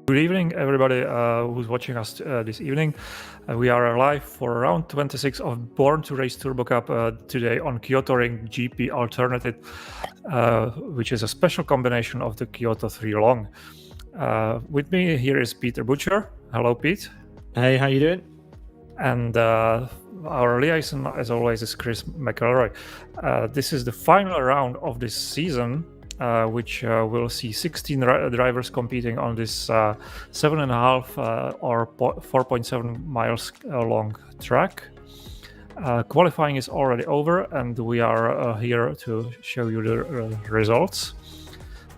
Good evening, everybody who's watching us this evening. We are live for round 26 of Born to Race Turbo Cup today on Kyoto Ring GP Alternative, which is a special combination of the Kyoto 3 Long. With me here is Peter Butcher. Hello, Pete. Hey, how you doing? And our liaison, as always, is Chris McElroy. This is the final round of this season, which will see 16 drivers competing on this 7.5 or 4.7 miles long track. Qualifying is already over, and we are here to show you the results.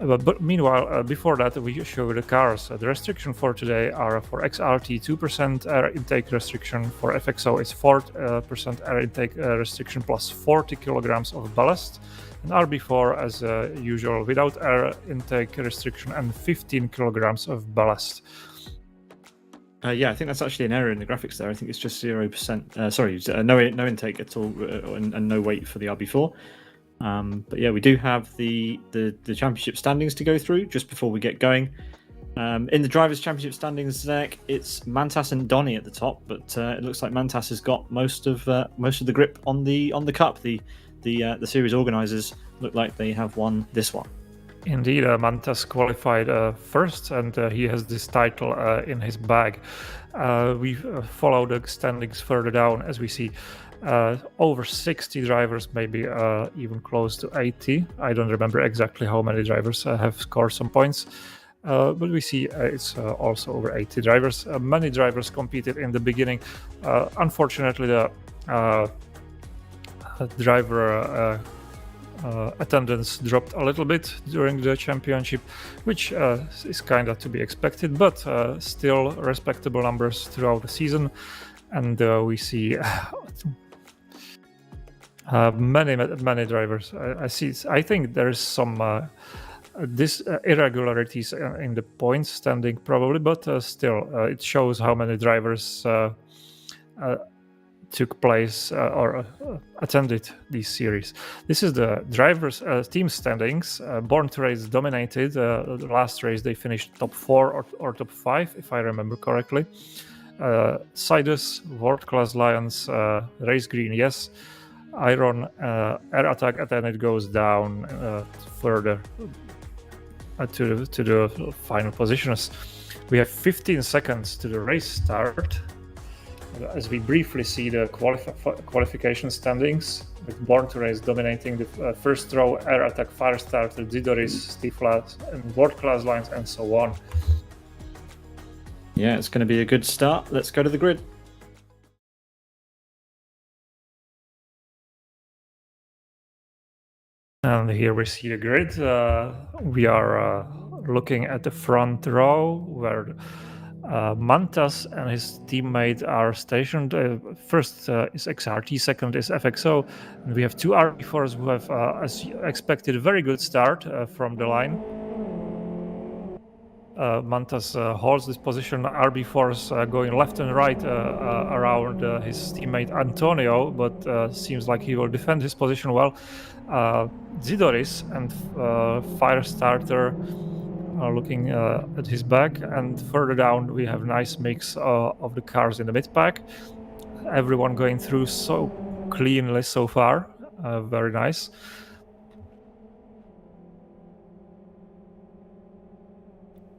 But meanwhile, before that, we show you the cars. The restriction for today are for XRT 2% air intake restriction, for FXO is 4% air intake restriction plus 40 kilograms of ballast, and RB4 as usual without air intake restriction and 15 kilograms of ballast. Yeah, I think that's actually an error in the graphics there. I think it's just 0%. No intake at all, and no weight for the RB4. But yeah, we do have the championship standings to go through just before we get going. In the drivers' championship standings, Zdeněk, it's Mantas and Donny at the top, but it looks like Mantas has got most of the grip on the cup. The series organisers look like they have won this one. Indeed, Mantas qualified first, and he has this title in his bag. We follow the standings further down as we see over 60 drivers, maybe even close to 80. I don't remember exactly how many drivers have scored some points, but we see it's also over 80 drivers. Many drivers competed in the beginning. Unfortunately, the driver attendance dropped a little bit during the championship, which is kind of to be expected, but still respectable numbers throughout the season. And we see many drivers. I think there is some irregularities in the points standing probably, but still it shows how many drivers took place or attended this series. This is the drivers team standings. Born to Race dominated. The last race they finished top 4 or top 5, if I remember correctly. Sidus, World Class Lions, Race Green, yes. Iron, Air Attack, and then it goes down further to the final positions. We have 15 seconds to the race start. As we briefly see the qualification standings, with Born to Race dominating the first row, Air Attack, Firestarter, Zidoris, Stifla, and World Class Lines, and so on. Yeah, it's going to be a good start. Let's go to the grid. And here we see the grid. We are looking at the front row where Mantas and his teammate are stationed. First is XRT, second is FXO. And we have two RB4s who have, as expected, a very good start from the line. Mantas holds this position. RB4s going left and right around his teammate Antonio, but seems like he will defend his position well. Zidoris and Firestarter are looking at his back, and further down we have a nice mix of the cars in the mid-pack. Everyone going through so cleanly so far, very nice.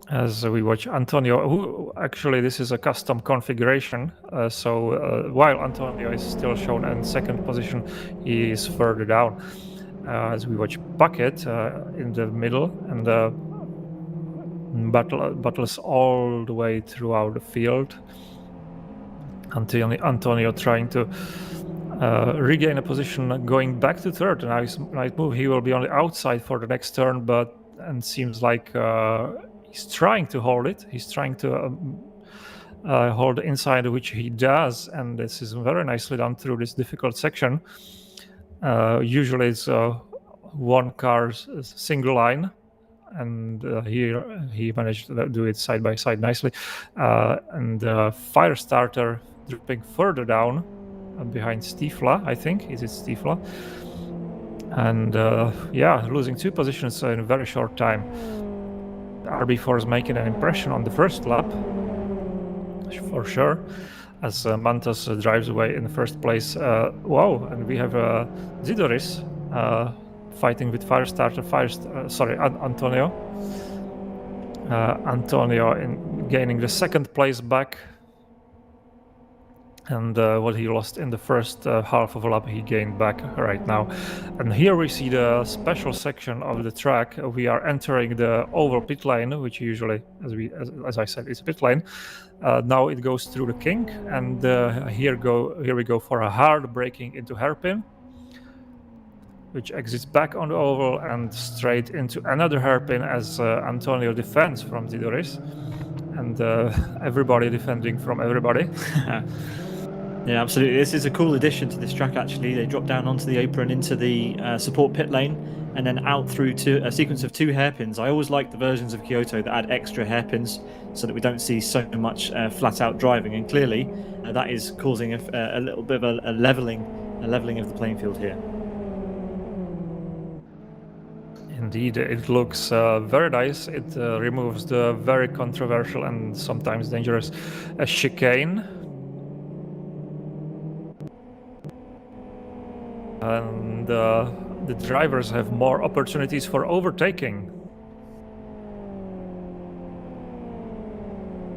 As we watch Antonio, who actually this is a custom configuration, so while Antonio is still shown in second position, he is further down. As we watch Bucket in the middle, and battles all the way throughout the field. Antonio trying to regain a position, going back to third. Nice move. He will be on the outside for the next turn, and seems like he's trying to hold it. He's trying to hold the inside, which he does, and this is very nicely done through this difficult section. Usually it's one car's single line, and here he managed to do it side by side nicely. And Firestarter dropping further down behind Stifla, I think. Is it Stifla? And losing 2 positions in a very short time. RB4 is making an impression on the first lap, for sure, as Mantas drives away in the first place. Wow, and we have Zidoris fighting with Firestarter. Antonio. Antonio gaining the second place back. And what he lost in the first half of a lap, he gained back right now. And here we see the special section of the track. We are entering the oval pit lane, which usually, as I said, is a pit lane. Now it goes through the kink, and here we go for a hard braking into hairpin, which exits back on the oval and straight into another hairpin as Antonio defends from Zidoris, and everybody defending from everybody. Yeah, absolutely. This is a cool addition to this track, actually. They drop down onto the apron into the support pit lane and then out through to a sequence of 2 hairpins. I always like the versions of Kyoto that add extra hairpins so that we don't see so much flat-out driving. And clearly, that is causing a little bit of a leveling of the playing field here. Indeed, it looks very nice. It removes the very controversial and sometimes dangerous chicane. And the drivers have more opportunities for overtaking.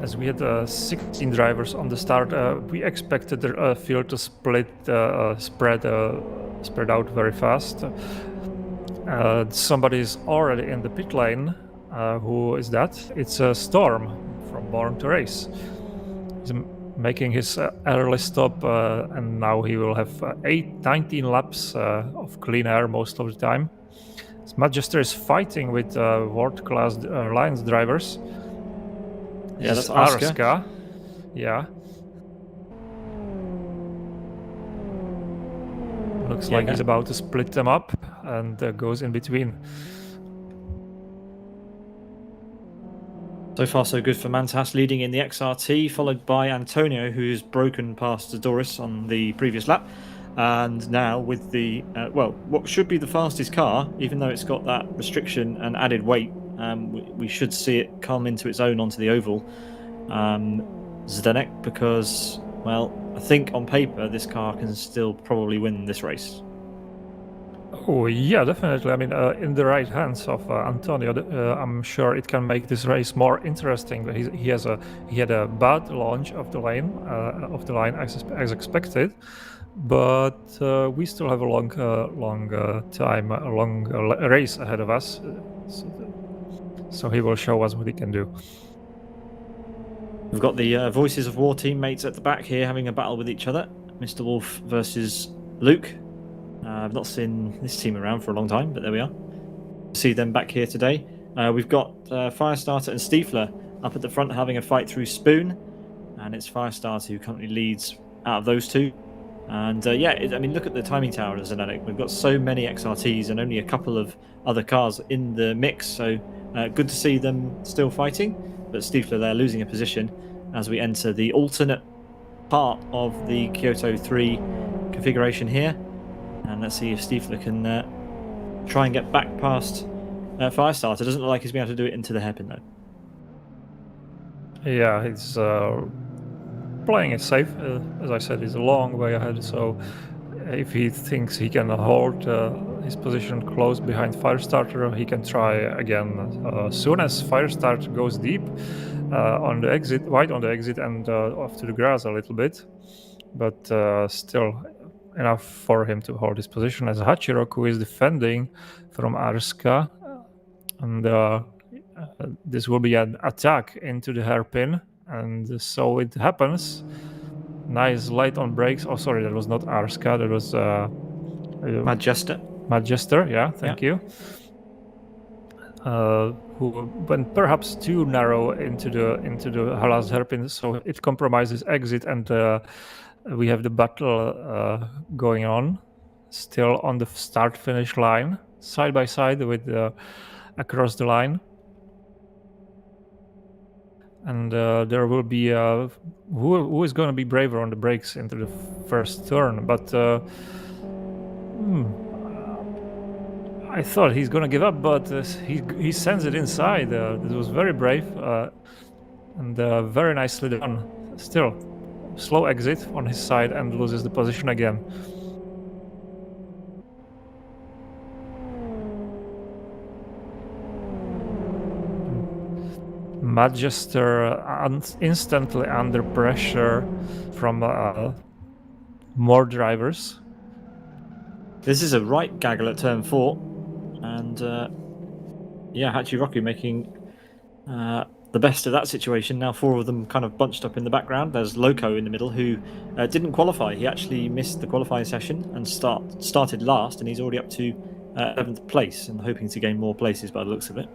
As we had 16 drivers on the start, we expected the field to spread out very fast. Somebody is already in the pit lane. Who is that? It's Storm from Born to Race. He's making his early stop, and now he will have 19 laps of clean air most of the time. Manchester is fighting with world-class Alliance drivers. Yeah, that's Arska. Yeah. Looks like he's about to split them up and goes in between. So far, so good for Mantas, leading in the XRT, followed by Antonio, who's broken past Doris on the previous lap. And now with the, what should be the fastest car, even though it's got that restriction and added weight, we should see it come into its own onto the oval. Zdeněk, because, well, I think on paper this car can still probably win this race. Oh yeah, definitely. I mean, in the right hands of Antonio, I'm sure it can make this race more interesting. He had a bad launch of the line as expected, but we still have a long race ahead of us. So he will show us what he can do. We've got the Voices of War teammates at the back here having a battle with each other. Mr. Wolf versus Luke. I've not seen this team around for a long time, but there we are. See them back here today. We've got Firestarter and Stiefler up at the front having a fight through Spoon, and it's Firestarter who currently leads out of those two. And I mean, look at the timing tower as Zdeněk. We've got so many XRTs and only a couple of other cars in the mix, so good to see them still fighting. But Stiefler there losing a position as we enter the alternate part of the Kyoto 3 configuration here. And let's see if Stiefler can try and get back past Firestarter. Doesn't look like he's been able to do it into the hairpin though. Yeah, he's playing it safe. As I said, he's a long way ahead. So if he thinks he can hold his position close behind Firestarter, he can try again. As soon as Firestarter goes deep on the exit, wide on the exit, and off to the grass a little bit, but still enough for him to hold his position as Hachiroku is defending from Arska, and this will be an attack into the hairpin, and so it happens. Nice light on brakes. Oh, sorry, that was not Arska, that was Manchester, yeah, thank you. Who went perhaps too narrow into the last hairpin, so it compromises exit, and we have the battle going on, still on the start-finish line, side by side with across the line. And there will be who is going to be braver on the brakes into the first turn. But I thought he's gonna give up, but he sends it inside. This was very brave and very nicely done. Still, slow exit on his side and loses the position again. Manchester instantly under pressure from more drivers. This is a right gaggle at turn 4, and yeah, Hachiroku making the best of that situation. Now 4 of them kind of bunched up in the background. There's Loco in the middle, who didn't qualify. He actually missed the qualifying session and started last, and he's already up to 11th place and hoping to gain more places by the looks of it.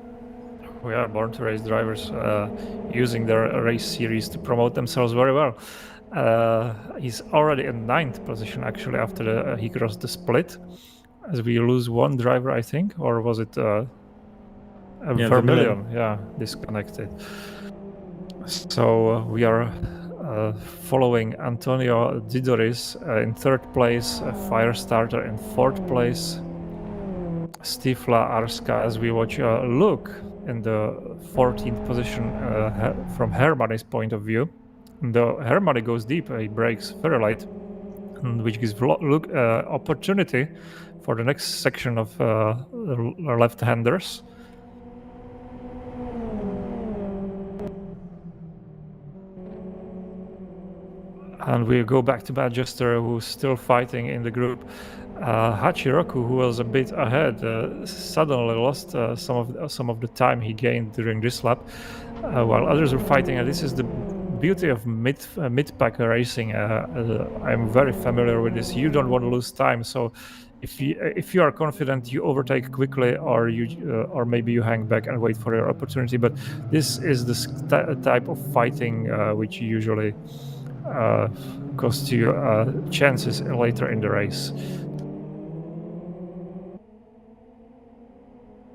We are born to race drivers using their race series to promote themselves very well. He's already in 9th position actually after he crossed the split, as we lose one driver, I think, or was it Vermilion? Yeah, disconnected. So we are following Antonio Didoris in 3rd place, Firestarter in 4th place, Stifla Arska, as we watch Luke in the 14th position from Hermany's point of view. And the Hermany goes deep, he brakes very light, which gives Luke opportunity for the next section of left-handers. And we go back to Manchester, who's still fighting in the group. Hachiroku, who was a bit ahead, suddenly lost some of the time he gained during this lap, while others were fighting. And this is the beauty of mid-pack racing. I'm very familiar with this. You don't want to lose time, so if you are confident, you overtake quickly, or maybe you hang back and wait for your opportunity. But this is the type of fighting which usually costs you chances later in the race.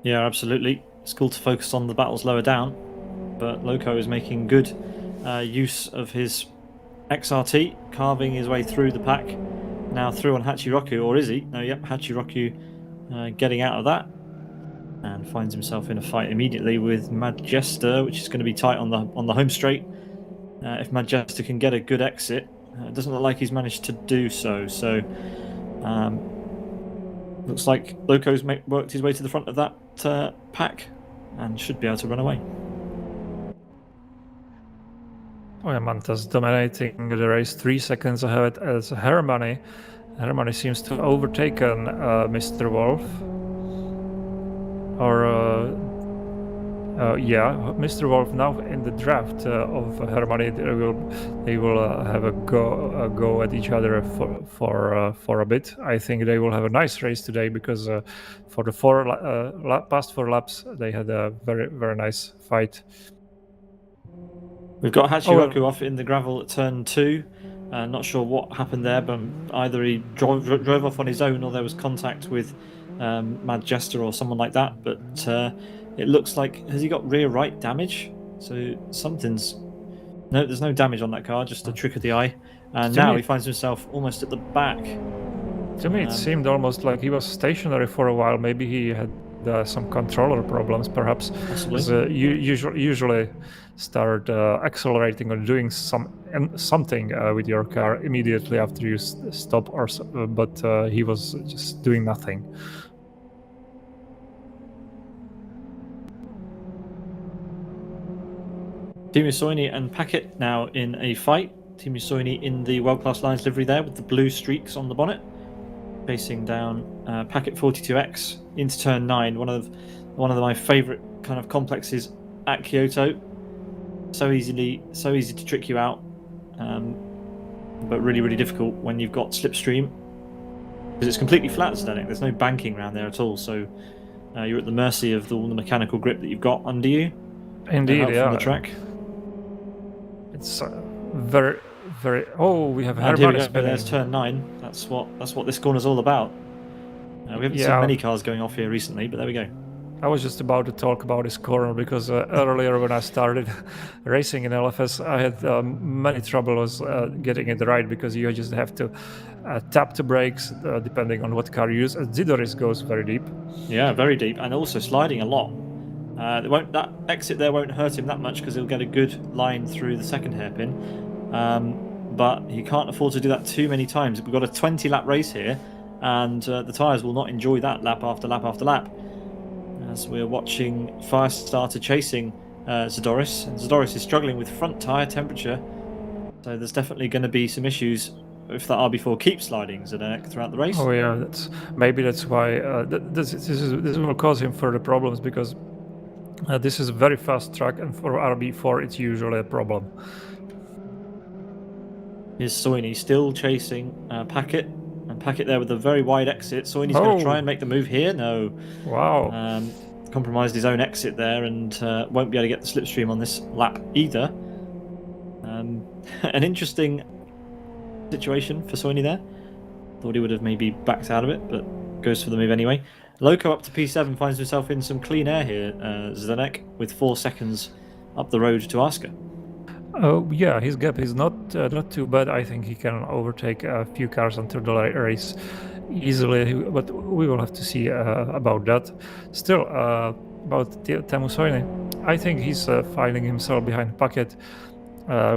Yeah, absolutely. It's cool to focus on the battles lower down, but Loco is making good use of his XRT, carving his way through the pack. Now through on Hachiroku, or is he? No, yep, Hachiroku getting out of that and finds himself in a fight immediately with Majester, which is going to be tight on the home straight. If Majester can get a good exit, it doesn't look like he's managed to do so. So looks like Loco's worked his way to the front of that pack and should be able to run away. Manta's dominating the race 3 seconds ahead as Hermany. Hermany seems to have overtaken Mr. Wolf. Mr. Wolf now in the draft of Hermany. They will have a go at each other for a bit. I think they will have a nice race today because for the past 4 laps they had a very, very nice fight. We've got Hachiroku off in the gravel at turn 2. Not sure what happened there, but either he drove off on his own or there was contact with Majester or someone like that. But it looks like, has he got rear right damage? So no, there's no damage on that car, just a trick of the eye. And now he finds himself almost at the back. To me, it seemed almost like he was stationary for a while. Maybe he had some controller problems, perhaps. Possibly. Usually start accelerating or doing something with your car immediately after you stop, but he was just doing nothing. Teemu Soini and Packet now in a fight. Teemu Soini in the World Class Lines livery there with the blue streaks on the bonnet, facing down Packet 42X into turn 9. One of my favourite kind of complexes at Kyoto. So easy to trick you out, but really, really difficult when you've got slipstream, because it's completely flat, Zdeněk. There's no banking around there at all, so you're at the mercy of all the mechanical grip that you've got under you. Indeed, yeah. From the track. It's very, very. Oh, we have. And here we go. There's turn 9. That's what this corner's all about. We haven't seen many cars going off here recently, but there we go. I was just about to talk about this corner because earlier when I started racing in LFS, I had many troubles getting it right because you just have to tap the brakes depending on what car you use. Zidoris goes very deep. Yeah, very deep, and also sliding a lot. That exit there won't hurt him that much because he'll get a good line through the second hairpin. But he can't afford to do that too many times. We've got a 20-lap race here, and the tyres will not enjoy that lap after lap after lap. As we're watching Firestarter chasing Zadoris, and Zadoris is struggling with front tyre temperature, so there's definitely going to be some issues if that RB4 keeps sliding Zdeněk throughout the race. Oh yeah, maybe that's why this will cause him further problems because this is a very fast track, and for RB4 it's usually a problem. Here's Soini still chasing Packet, and Packet there with a very wide exit. Soini's going to try and make the move here. No. Wow. Compromised his own exit there and won't be able to get the slipstream on this lap either. An interesting situation for Soini there. Thought he would have maybe backed out of it, but goes for the move anyway. Loco up to P7 finds himself in some clean air here, Zdeněk, with 4 seconds up the road to Asker. Oh yeah, his gap is not too bad. I think he can overtake a few cars until the race easily, but we will have to see about that. Still, about Teemu Soini, I think he's finding himself behind Packet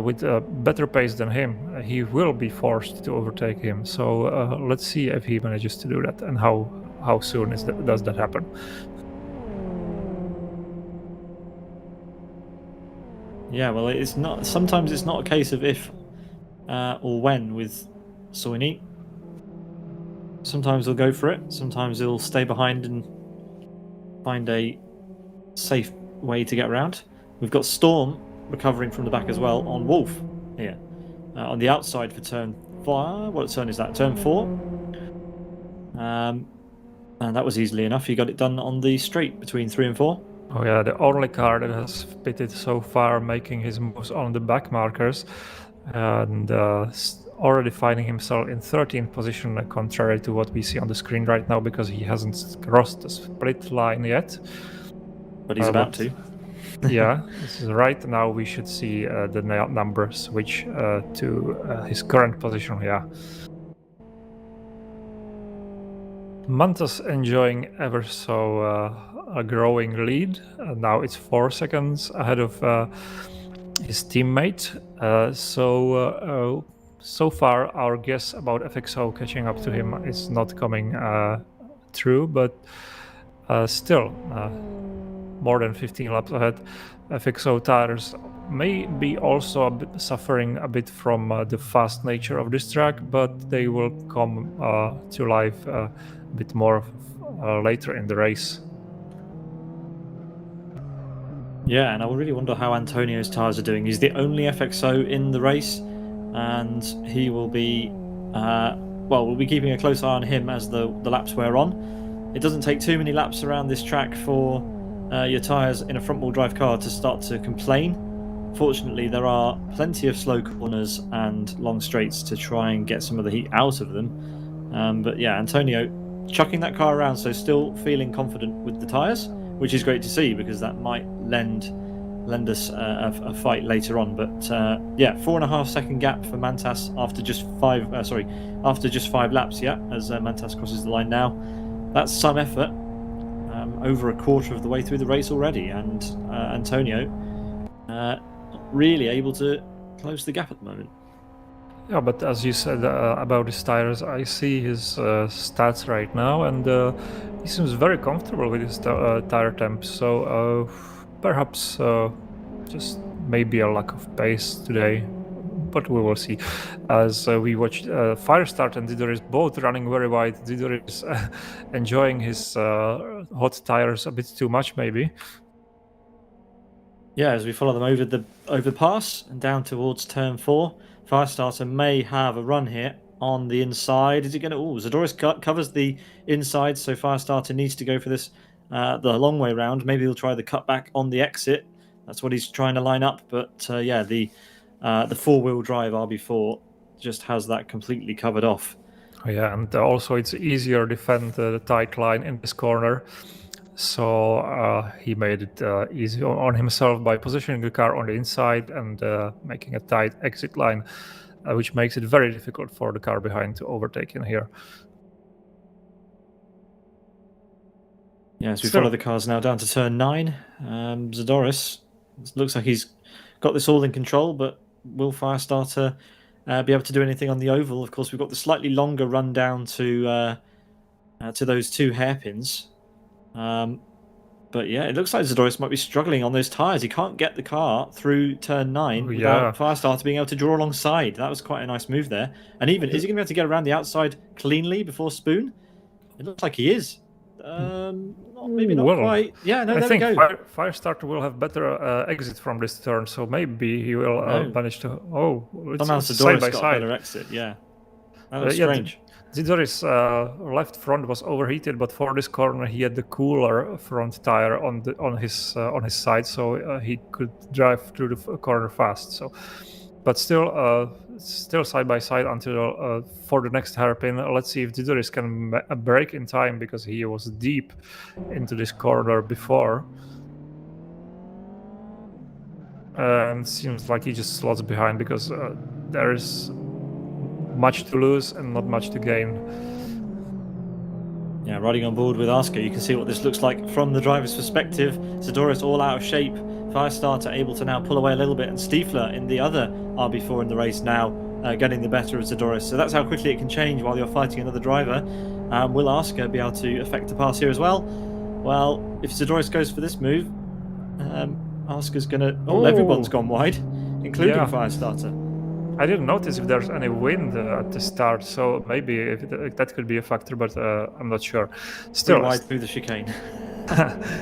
with a better pace than him. He will be forced to overtake him. So let's see if he manages to do that and how soon does that happen. Yeah, well, it's not. Sometimes it's not a case of if or when with Soini. Sometimes he'll go for it. Sometimes he'll stay behind and find a safe way to get around. We've got Storm recovering from the back as well on Wolf here on the outside for turn 5. What turn is that? Turn 4. And that was easily enough. He got it done on the straight between 3 and 4. Oh yeah, the only car that has pitted so far, making his moves on the back markers, and already finding himself in 13th position, contrary to what we see on the screen right now, because he hasn't crossed the split line yet. But he's about to. Yeah, this is right now. We should see the numbers switch to his current position. Yeah. Mantas enjoying ever so a growing lead. Now it's 4 seconds ahead of his teammate. So far, our guess about FXO catching up to him is not coming true, but still more than 15 laps ahead. FXO tires may be also suffering a bit from the fast nature of this track, but they will come to life a bit more later in the race. Yeah, and I really wonder how Antonio's tyres are doing. He's the only FXO in the race, and he will be, we'll be keeping a close eye on him as the laps wear on. It doesn't take too many laps around this track for your tyres in a front-wheel drive car to start to complain. Fortunately, there are plenty of slow corners and long straights to try and get some of the heat out of them. But yeah, Antonio chucking that car around, so still feeling confident with the tyres, which is great to see because that might lend us a fight later on. But yeah, 4.5 second gap for Mantas after just 5 laps. Yeah, as Mantas crosses the line now, that's some effort. Over a quarter of the way through the race already, and Antonio really able to close the gap at the moment. Yeah, but as you said about his tires, I see his stats right now, and he seems very comfortable with his tire temp. So perhaps just maybe a lack of pace today, but we will see. As we watched Firestart and Zidoris both running very wide. Zidoris enjoying his hot tires a bit too much, maybe. Yeah, as we follow them over the pass and down towards turn 4, Firestarter may have a run here on the inside. Is it going to? Oh, Zadoris covers the inside, so Firestarter needs to go for this the long way round. Maybe he'll try the cutback on the exit. That's what he's trying to line up. But yeah, the 4-wheel drive RB4 just has that completely covered off. Oh, yeah, and also it's easier to defend the tight line in this corner. So he made it easy on himself by positioning the car on the inside and making a tight exit line, which makes it very difficult for the car behind to overtake in here. Yeah, as we follow the cars now down to turn 9, Zadorus looks like he's got this all in control, but will Firestarter be able to do anything on the oval? Of course, we've got the slightly longer run down to those 2 hairpins. But yeah, it looks like Zadorus might be struggling on those tyres. He can't get the car through turn 9 without Firestarter being able to draw alongside. That was quite a nice move there. And even, is he going to be able to get around the outside cleanly before Spoon? It looks like he is. Maybe not quite. Yeah, no, there we go. Firestarter will have better exit from this turn, so maybe he will manage to. Oh, somehow Zadorus got a better exit. Yeah, that was strange. Zadorus' left front was overheated, but for this corner he had the cooler front tire on his side, so he could drive through the corner fast. So, but still side by side until for the next hairpin. Let's see if Zadorus can brake in time, because he was deep into this corner before. And seems like he just slots behind because there is much to lose and not much to gain. Yeah, riding on board with Asker, you can see what this looks like from the driver's perspective. Zadorus all out of shape. Firestarter able to now pull away a little bit, and Stiefler in the other RB4 in the race now getting the better of Zadorus. So that's how quickly it can change while you're fighting another driver. Will Asker be able to affect the pass here as well? Well, if Zadorus goes for this move, Asker's going to... Oh, everyone's gone wide, including Firestarter. I didn't notice if there's any wind at the start, so maybe that could be a factor, but I'm not sure. Still wide through the chicane.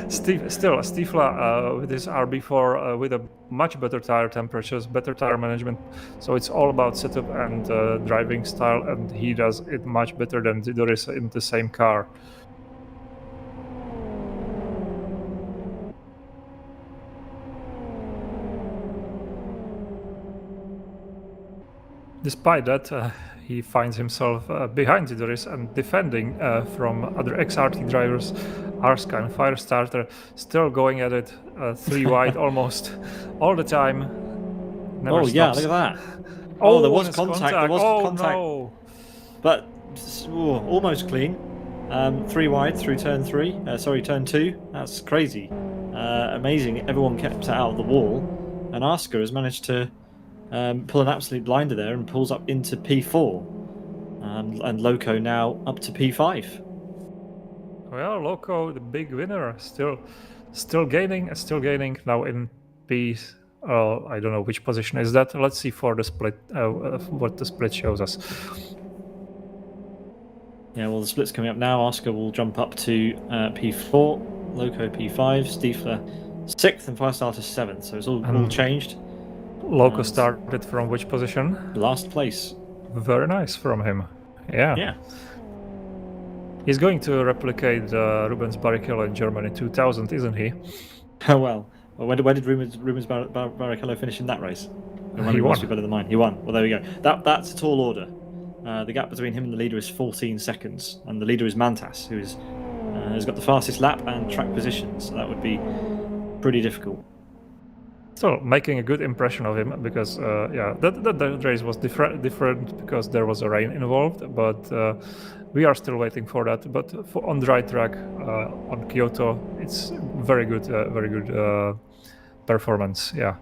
Stiefla with his RB4 with a much better tire temperatures, better tire management. So it's all about setup and driving style, and he does it much better than Zadorus in the same car. Despite that, he finds himself behind Zadorus and defending from other XRT drivers. Arska and Firestarter still going at it 3 wide almost all the time. Never stops. Yeah, look at that. Oh, there was contact. There was contact. No. But almost clean. 3 wide through turn 2. That's crazy. Amazing. Everyone kept it out of the wall. And Arska has managed to pull an absolute blinder there and pulls up into P4. And Loco now up to P5. Well, Loco, the big winner, still gaining now in P. I don't know which position is that. Let's see for the split what the split shows us. Yeah, well, the split's coming up now. Oscar will jump up to P4, Loco P5, Stiefler 6th, and Firestarter 7th. So it's all changed. Loco started from which position? Last place. Very nice from him. Yeah. He's going to replicate Rubens Barrichello in Germany 2000, isn't he? Oh, well. Where did Rubens Barrichello finish in that race? He won. Must be better than mine. He won. Well, there we go. That's a tall order. The gap between him and the leader is 14 seconds. And the leader is Mantas, who has got the fastest lap and track position. So that would be pretty difficult. So making a good impression of him, because that race was different because there was a rain involved, but we are still waiting for that. But on the right track on Kyoto, it's very good performance. Yeah.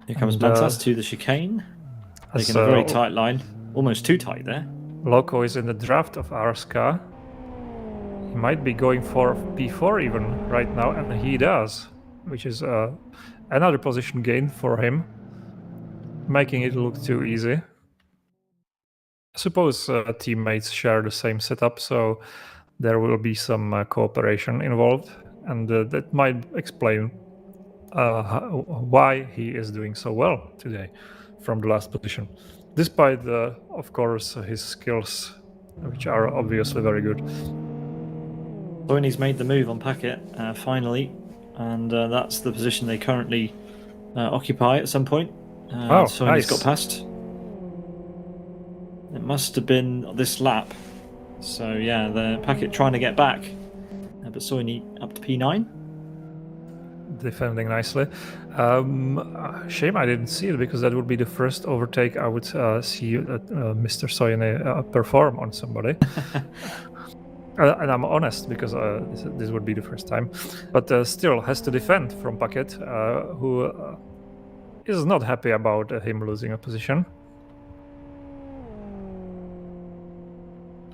Here comes Mantas to the chicane, taking a very tight line, almost too tight there. Loco is in the draft of Arska. He might be going for P4 even right now, and he does, which is another position gain for him, making it look too easy. I suppose teammates share the same setup, so there will be some cooperation involved, and that might explain why he is doing so well today from the last position, despite, of course, his skills, which are obviously very good. Soini's made the move on Packet finally, and that's the position they currently occupy at some point. Soini's got past. It must have been this lap. So yeah, the packet trying to get back. But Soini up to P9. Defending nicely. Shame I didn't see it, because that would be the first overtake I would see Mr. Soine perform on somebody. And I'm honest, because this would be the first time. But still has to defend from Packet, who is not happy about him losing a position.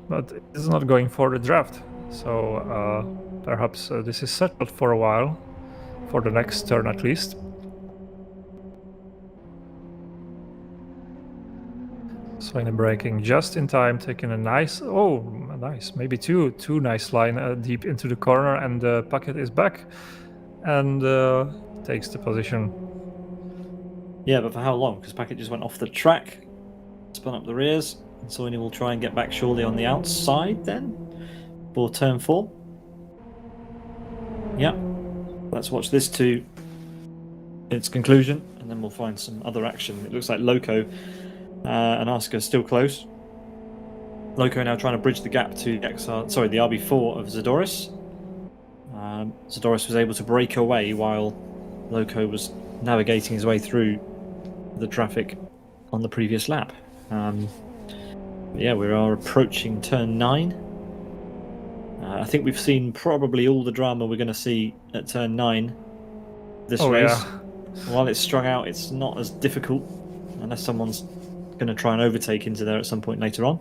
But is not going for the draft. So perhaps this is settled for a while. For the next turn at least. Soine braking just in time, taking a nice, maybe two nice line deep into the corner, and the Packet is back and takes the position. Yeah, but for how long? Because Packet just went off the track, spun up the rears, and Soini will try and get back surely on the outside then for turn 4. Yeah. Let's watch this to its conclusion, and then we'll find some other action. It looks like Loco and Aska still close. Loco now trying to bridge the gap to the RB4 of Zadoris. Zadoris was able to break away while Loco was navigating his way through the traffic on the previous lap. Yeah, we are approaching turn 9. I think we've seen probably all the drama we're going to see at turn 9 this race. Yeah. While it's strung out, it's not as difficult unless someone's going to try and overtake into there at some point later on.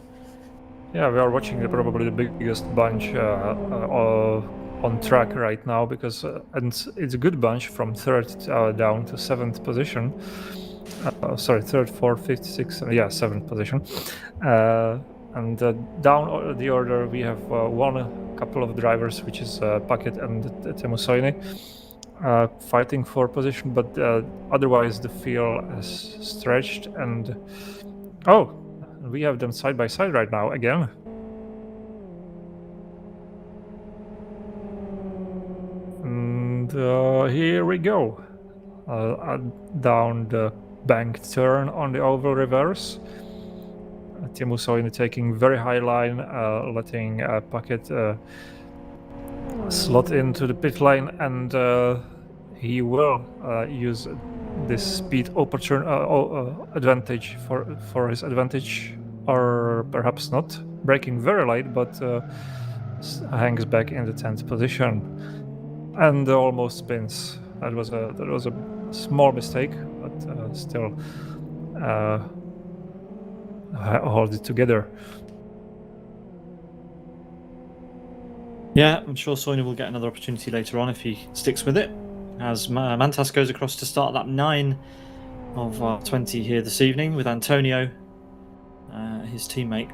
Yeah, we are watching probably the biggest bunch on track right now, because and it's a good bunch from 3rd down to 7th position. 3rd, 4th, 5th, 6th, 7th position. And down the order, we have one couple of drivers, which is Packet and Teemu Soini, fighting for position, but otherwise the field is stretched, and we have them side by side right now again. And here we go, down the banked turn on the oval reverse. Teemu Soini taking very high line, letting Packet slot into the pit lane, and he will use this speed advantage for his advantage, or perhaps not. Braking very late, but hangs back in the 10th position and almost spins. That was a small mistake, but still. Hold it together. Yeah, I'm sure Soini will get another opportunity later on if he sticks with it, as Mantas goes across to start lap 9 of 20 here this evening with Antonio, his teammate.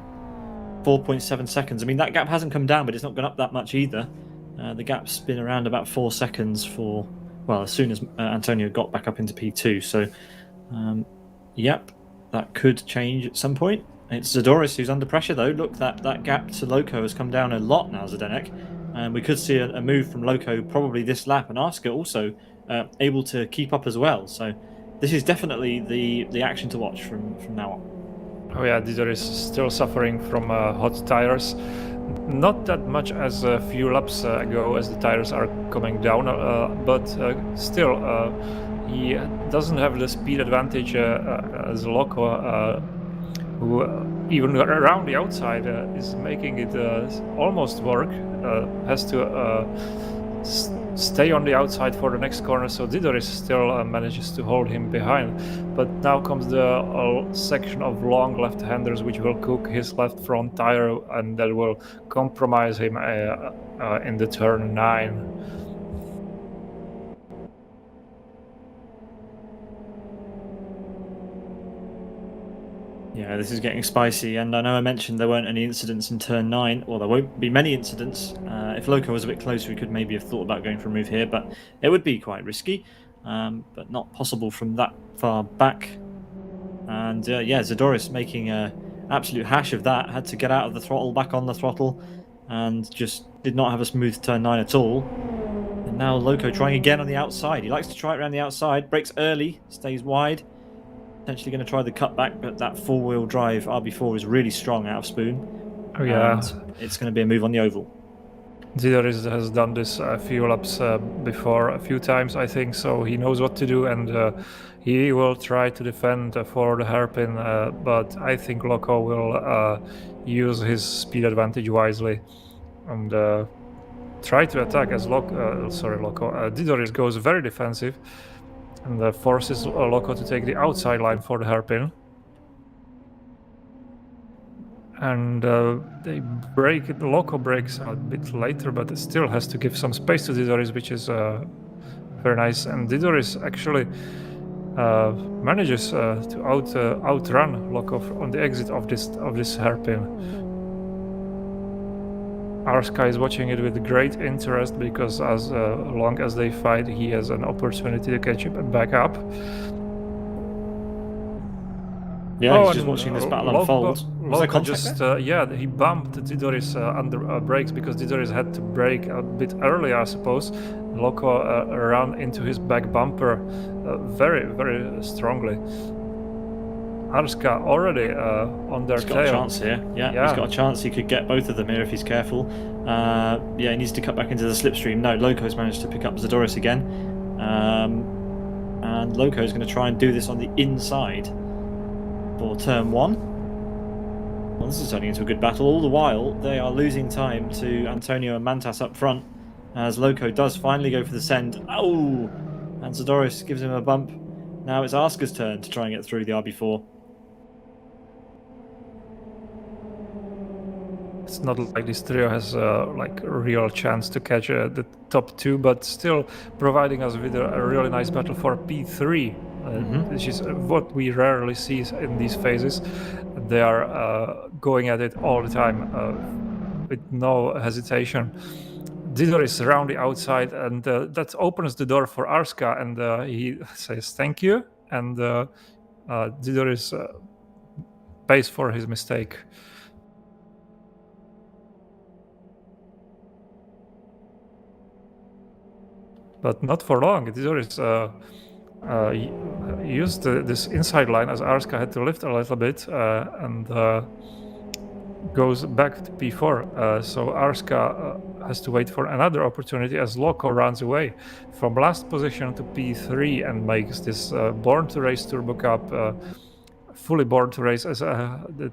4.7 seconds. I mean, that gap hasn't come down, but it's not gone up that much either. The gap's been around about 4 seconds as soon as Antonio got back up into P2. So, yep, that could change at some point. It's Zadoris who's under pressure, though. Look, that gap to Loco has come down a lot now, Zdeněk. And we could see a move from Loco probably this lap, and Aska also able to keep up as well. So this is definitely the action to watch from now on. Oh yeah, Zadoris is still suffering from hot tires. Not that much as a few laps ago, as the tires are coming down, but still he doesn't have the speed advantage as Loco, who even around the outside is making it almost work. Has to stay on the outside for the next corner, so Zadoris still manages to hold him behind. But now comes the section of long left-handers, which will cook his left front tire, and that will compromise him in the turn 9. Yeah, this is getting spicy, and I know I mentioned there weren't any incidents in turn 9. Well, there won't be many incidents. If Loco was a bit closer, we could maybe have thought about going for a move here, but it would be quite risky, but not possible from that far back. And Zadoris making an absolute hash of that, had to get out of the throttle, back on the throttle, and just did not have a smooth turn 9 at all. And now Loco trying again on the outside. He likes to try it around the outside, brakes early, stays wide, potentially going to try the cutback, but that four-wheel drive RB4 is really strong out of Spoon. Oh yeah, and it's going to be a move on the oval. Zidoris has done this a few laps before, a few times I think, so he knows what to do, and he will try to defend for the hairpin, but I think Loco will use his speed advantage wisely and try to attack as Zidoris goes very defensive and forces Loco to take the outside line for the hairpin. And they break it. Loco breaks a bit later, but it still has to give some space to Zidoris, which is very nice. And Zidoris actually manages to outrun Loco on the exit of this hairpin. Arska is watching it with great interest because as long as they fight, he has an opportunity to catch it back up. Yeah, he's just watching this battle unfold. Loco just he bumped Zidoris under brakes because Zidoris had to brake a bit earlier, I suppose. Loco ran into his back bumper very, very strongly. Arska already on their tail. He's got a chance here. Yeah, he's got a chance. He could get both of them here if he's careful. He needs to cut back into the slipstream. No, Loco's managed to pick up Zidoris again. And Loco's going to try and do this on the inside for turn 1. Well, this is turning into a good battle. All the while, they are losing time to Antonio and Mantas up front, as Loco does finally go for the send. Oh! And Zidoris gives him a bump. Now it's Arska's turn to try and get through the RB4. It's not like this trio has like a real chance to catch the top 2, but still providing us with a really nice battle for P3. Which is what we rarely see in these phases. They are going at it all the time with no hesitation. Zidoris around the outside, and that opens the door for Arska, and he says thank you, and Zidoris pays for his mistake. But not for long. Zidoris used this inside line as Arska had to lift a little bit and goes back to P4. So Arska has to wait for another opportunity as Loco runs away from last position to P3 and makes this Born to Race Turbo Cup fully Born to Race as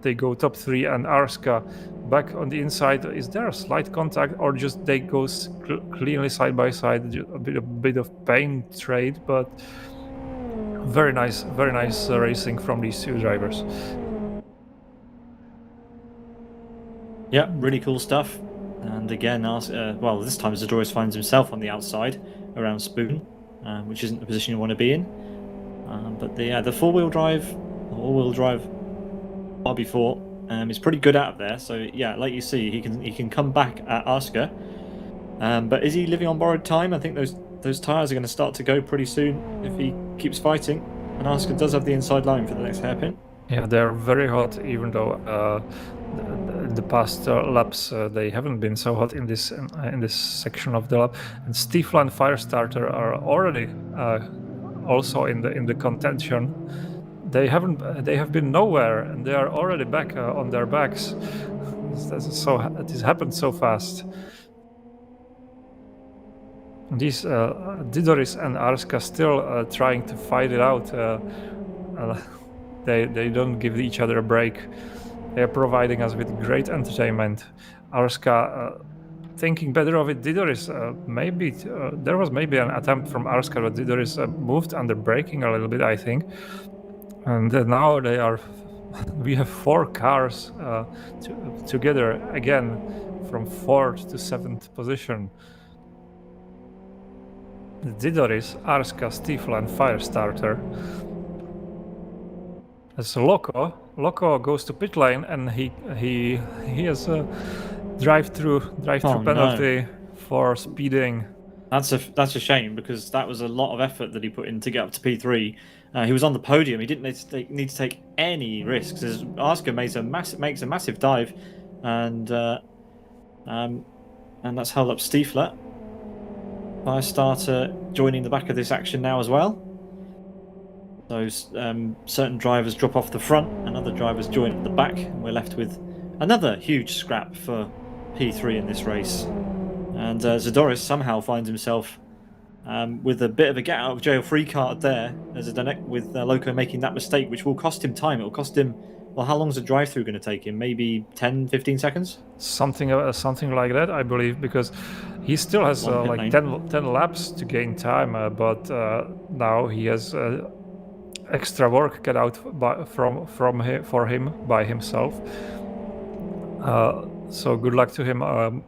they go top 3, and Arska back on the inside. Is there a slight contact or just they go cleanly side by side? A bit of pain trade, but very nice racing from these two drivers. Yeah, really cool stuff. And again, this time Zidoris finds himself on the outside around Spoon, which isn't the position you want to be in. But the four-wheel drive, all-wheel drive RB4 is pretty good out of there. So yeah, like you see, he can come back at Arska. But is he living on borrowed time? I think those tyres are going to start to go pretty soon if he keeps fighting. And Arska does have the inside line for the next hairpin. Yeah, they're very hot, even though the past laps they haven't been so hot in this section of the lap. And Stifla and Firestarter are already also in the contention. They have been nowhere, and they are already back on their backs. It has happened so fast. These Zidoris and Arska still trying to fight it out. They don't give each other a break. They are providing us with great entertainment. Arska thinking better of it. Zidoris there was maybe an attempt from Arska, but Zidoris moved under braking a little bit, I think. And now we have 4 cars together again from 4th to 7th position. Zidoris, Arska, Stifla, and Firestarter. As Loco goes to pit lane, and he has a drive-through penalty for speeding. That's a shame, because that was a lot of effort that he put in to get up to P3. He was on the podium. He didn't need to take any risks. As Arska makes a massive dive, and that's held up Stifla. Firestarter joining the back of this action now as well. Those certain drivers drop off the front and other drivers join at the back, and we're left with another huge scrap for P3 in this race. And Zadorys somehow finds himself with a bit of a get out of jail free card there, as Zdeněk, with Loco making that mistake, which will cost him time. It will cost him, well, how long is the drive through going to take him? Maybe 10, 15 seconds? Something like that, I believe, because he still has like 10 laps to gain time, but now he has extra work cut out for him by himself. So good luck to him.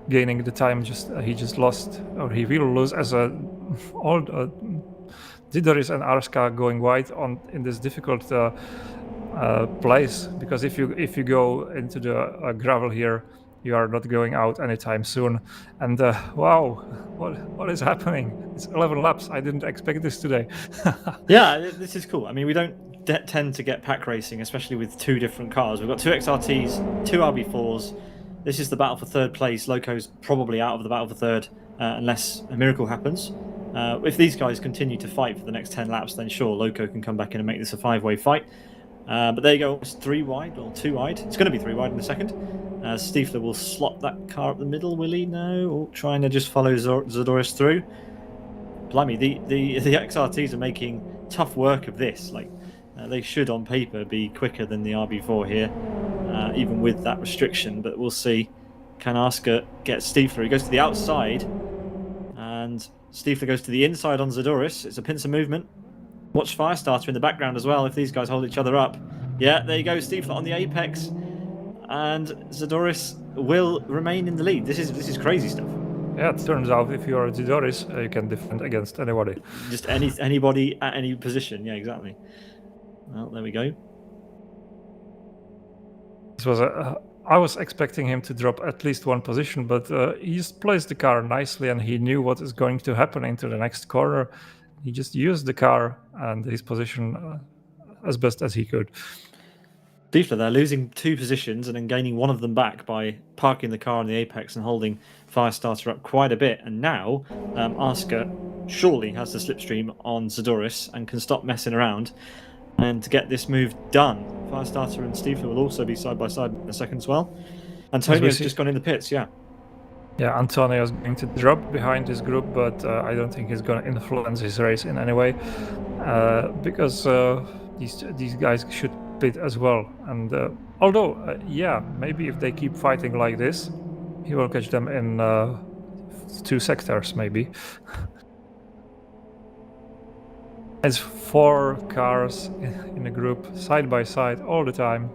Gaining the time, he just lost, or he will lose, as all Didoris and Arska going wide in this difficult place, because if you go into the gravel here, you are not going out anytime soon. And wow, what is happening? It's 11 laps. I didn't expect this today. Yeah, this is cool. I mean, we don't tend to get pack racing, especially with two different cars. We've got two XRTs, two RB4s. This is the battle for third place. Loco's probably out of the battle for third, unless a miracle happens. If these guys continue to fight for the next 10 laps, then sure, Loco can come back in and make this a 5-way fight. But there you go, it's 3 wide, or 2 wide. It's going to be 3 wide in a second. Stiefler will slot that car up the middle, will he? No, or trying to just follow Zadorys through. Blimey, the XRTs are making tough work of this. Like, they should, on paper, be quicker than the RB4 here, even with that restriction. But we'll see. Can Arska get Stiefler? He goes to the outside, and Stiefler goes to the inside on Zadorys. It's a pincer movement. Watch Firestarter in the background as well, if these guys hold each other up. Yeah, there you go, Stiefler on the apex, and Zadorys will remain in the lead. This is crazy stuff. Yeah, it turns out if you're Zadorys, you can defend against anybody. Just anybody at any position. Yeah, exactly. Well, there we go. This was I was expecting him to drop at least one position, but he just placed the car nicely, and he knew what is going to happen into the next corner. He just used the car and his position as best as he could. Stiefler there losing 2 positions and then gaining one of them back by parking the car on the apex and holding Firestarter up quite a bit. And now Arska surely has the slipstream on Zadorys and can stop messing around and to get this move done. Firestarter and Stiefler will also be side by side in a second as well. Antonio's just gone in the pits, yeah. Yeah, Antonio is going to drop behind his group, but I don't think he's going to influence his race in any way, because these guys should pit as well. And although, yeah, maybe if they keep fighting like this, he will catch them in 2 sectors, maybe. It's 4 cars in a group, side by side, all the time.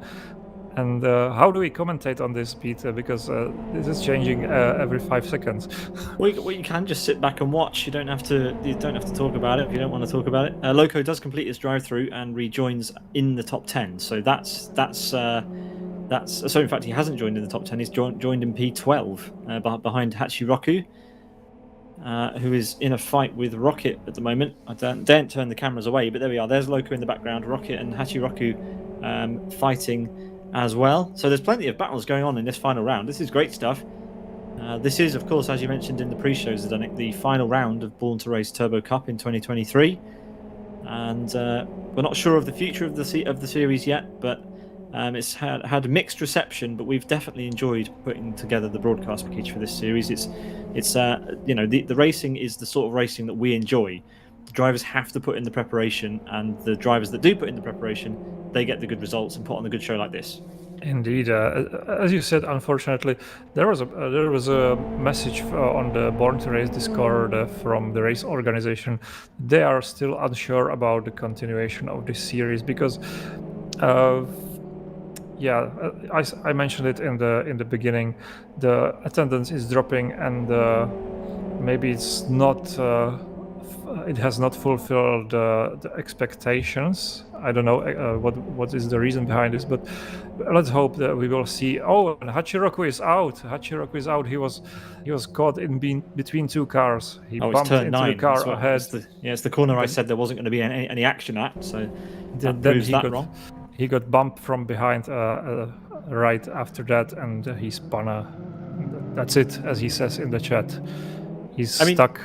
And how do we commentate on this, Peter? Because this is changing every 5 seconds. Well, you can just sit back and watch. You don't have to talk about it if you don't want to talk about it. Loco does complete his drive-through and rejoins in the top 10. So that's. So in fact, he hasn't joined in the top 10. He's joined in P12 behind Hachiroku, who is in a fight with Rocket at the moment. I don't turn the cameras away, but there we are. There's Loco in the background. Rocket and Hachiroku fighting as well. So there's plenty of battles going on in this final round. This is great stuff. This is, of course, as you mentioned in the pre-shows, Zdeněk, the final round of Born to Race Turbo Cup in 2023. And we're not sure of the future of the series yet, but it's had mixed reception. But we've definitely enjoyed putting together the broadcast package for this series. It's the racing is the sort of racing that we enjoy. The drivers have to put in the preparation, and the drivers that do put in the preparation, they get the good results and put on a good show like this. Indeed, as you said, unfortunately, there was a message on the Born to Race Discord from the race organization. They are still unsure about the continuation of this series because, I mentioned it in the beginning. The attendance is dropping, and maybe it's not. It has not fulfilled the expectations. I don't know what is the reason behind this, but let's hope that we will see. Oh, and Hachiroku is out. He was caught in between 2 cars. He bumped into 9. The car ahead. It's the corner I said there wasn't going to be any action at. So that proves that wrong. He got bumped from behind right after that, and he spun. That's it, as he says in the chat. He's stuck.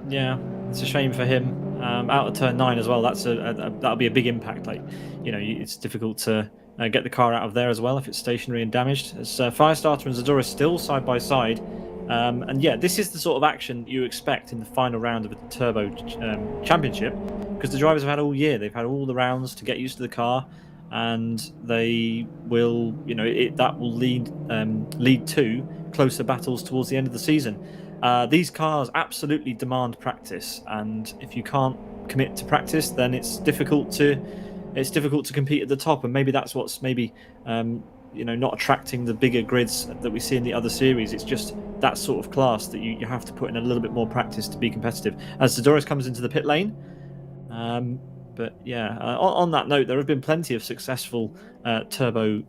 Yeah, it's a shame for him. out of turn 9 as well. That'll be a big impact. Like, it's difficult to get the car out of there as well if it's stationary and damaged. As Firestarter and Zadora still side by side. And yeah, this is the sort of action you expect in the final round of a Turbo Championship, because the drivers have had all year. They've had all the rounds to get used to the car, and they will, that will lead to closer battles towards the end of the season. These cars absolutely demand practice, and if you can't commit to practice, then it's difficult to compete at the top. And maybe that's what's not attracting the bigger grids that we see in the other series. It's just that sort of class that you have to put in a little bit more practice to be competitive. As Zadoris comes into the pit lane, but yeah, on that note, there have been plenty of successful Turbo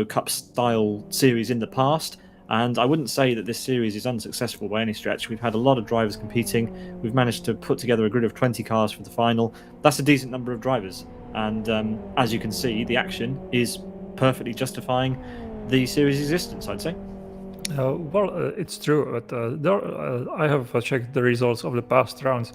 Cup style series in the past, and I wouldn't say that this series is unsuccessful by any stretch. We've had a lot of drivers competing. We've managed to put together a grid of 20 cars for the final. That's a decent number of drivers, and as you can see, the action is perfectly justifying the series' existence, I'd say. It's true, but I have checked the results of the past rounds.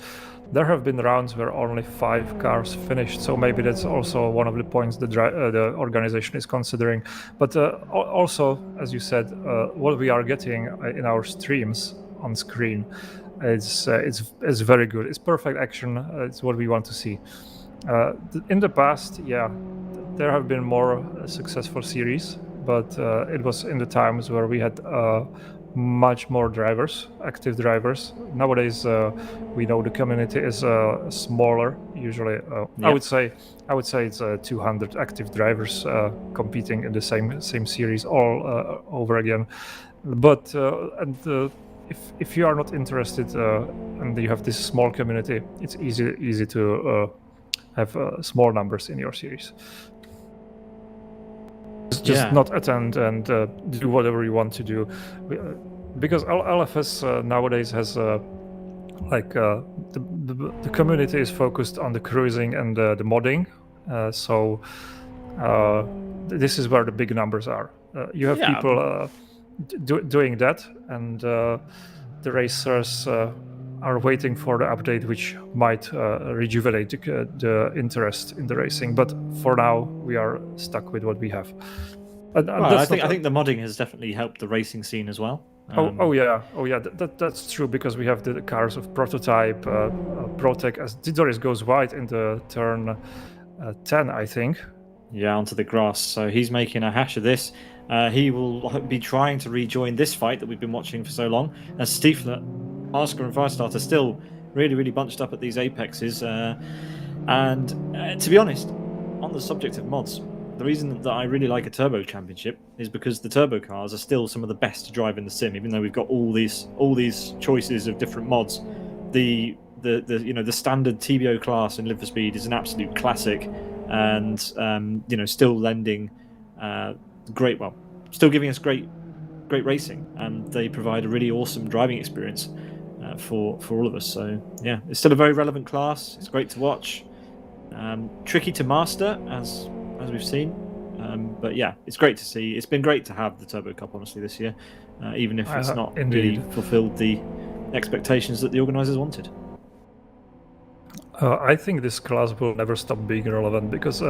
There have been rounds where only 5 cars finished, so maybe that's also one of the points the organization is considering. But also, as you said, what we are getting in our streams on screen is very good. It's perfect action. It's what we want to see. In the past, yeah, there have been more successful series, but it was in the times where we had much more drivers, active drivers. Nowadays, we know the community is smaller. Usually, I would say it's 200 active drivers competing in the same series all over again. But if you are not interested and you have this small community, it's easy to have small numbers in your series. Just not attend and do whatever you want to do, because LFS nowadays has the community is focused on the cruising and the modding, so this is where the big numbers are. You have people doing that, and the racers are waiting for the update, which might rejuvenate the interest in the racing. But for now, we are stuck with what we have. I think the modding has definitely helped the racing scene as well. That's true, because we have the cars of Prototype, Protec, as Didoris goes wide in the turn 10, I think. Yeah, onto the grass. So he's making a hash of this. He will be trying to rejoin this fight that we've been watching for so long, as Stiefler, Oscar and Firestarter still really, really bunched up at these apexes. And to be honest, on the subject of mods, the reason that I really like a Turbo Championship is because the Turbo cars are still some of the best to drive in the sim. Even though we've got all these choices of different mods, the standard TBO class in Live for Speed is an absolute classic, and still lending still giving us great racing, and they provide a really awesome driving experience for all of us. So yeah, it's still a very relevant class. It's great to watch, tricky to master as we've seen, but yeah, it's great to see. It's been great to have the Turbo Cup, honestly, this year, even if it's not really fulfilled the expectations that the organisers wanted. I think this class will never stop being relevant, because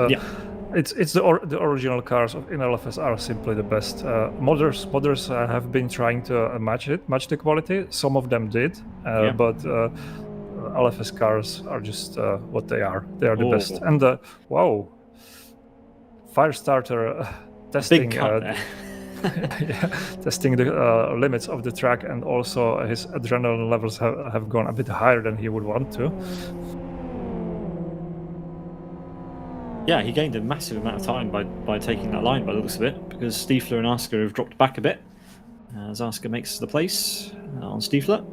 it's the original cars in LFS are simply the best. Modders have been trying to match the quality. Some of them did, but LFS cars are just what they are. They are the best. And Firestarter testing testing the limits of the track, and also his adrenaline levels have gone a bit higher than he would want to. Yeah, he gained a massive amount of time by taking that line, by the looks of it, because Stiefler and Asker have dropped back a bit as Asker makes the place on Stiefler.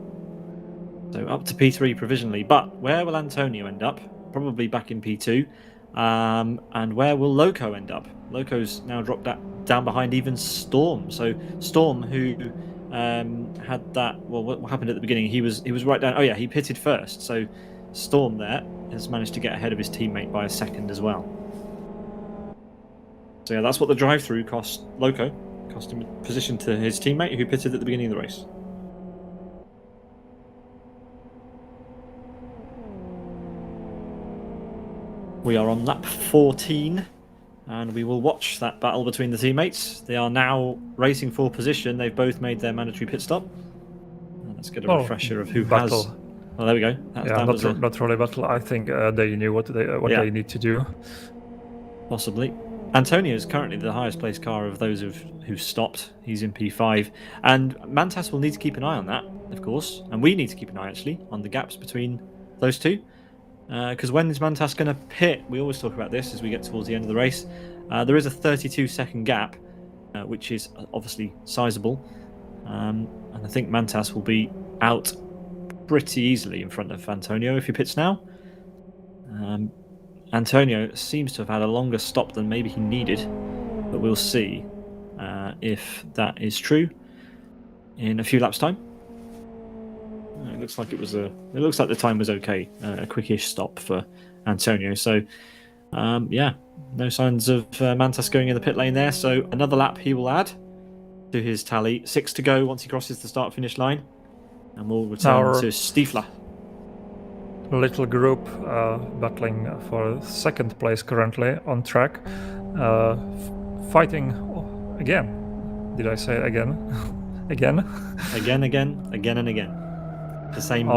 So up to P3 provisionally, but where will Antonio end up? Probably back in P2. And where will Loco end up? Loco's now dropped down behind even Storm. So Storm, who had that, what happened at the beginning? He was right down. Oh yeah, he pitted first. So Storm there has managed to get ahead of his teammate by a second as well. So yeah, that's what the drive-through cost Loco. Cost him position to his teammate who pitted at the beginning of the race. We are on lap 14, and we will watch that battle between the teammates. They are now racing for position. They've both made their mandatory pit stop. Let's get a refresher of who battle. has. Oh, there we go. Not really battle. I think they knew what they need to do. Possibly. Antonio is currently the highest placed car of those who stopped. He's in P5. And Mantas will need to keep an eye on that, of course. And we need to keep an eye, actually, on the gaps between those two. Because when is Mantas going to pit? We always talk about this as we get towards the end of the race. There is a 32-second gap, which is obviously sizable. And I think Mantas will be out pretty easily in front of Antonio if he pits now. Antonio seems to have had a longer stop than maybe he needed, but we'll see if that is true in a few laps' time. It looks like it looks like the time was okay, a quickish stop for Antonio. So, no signs of Mantas going in the pit lane there. So another lap he will add to his tally. 6 to go once he crosses the start-finish line, and we'll return to Stifler. Little group battling for second place currently on track, fighting again. Did I say again? Again and again. The same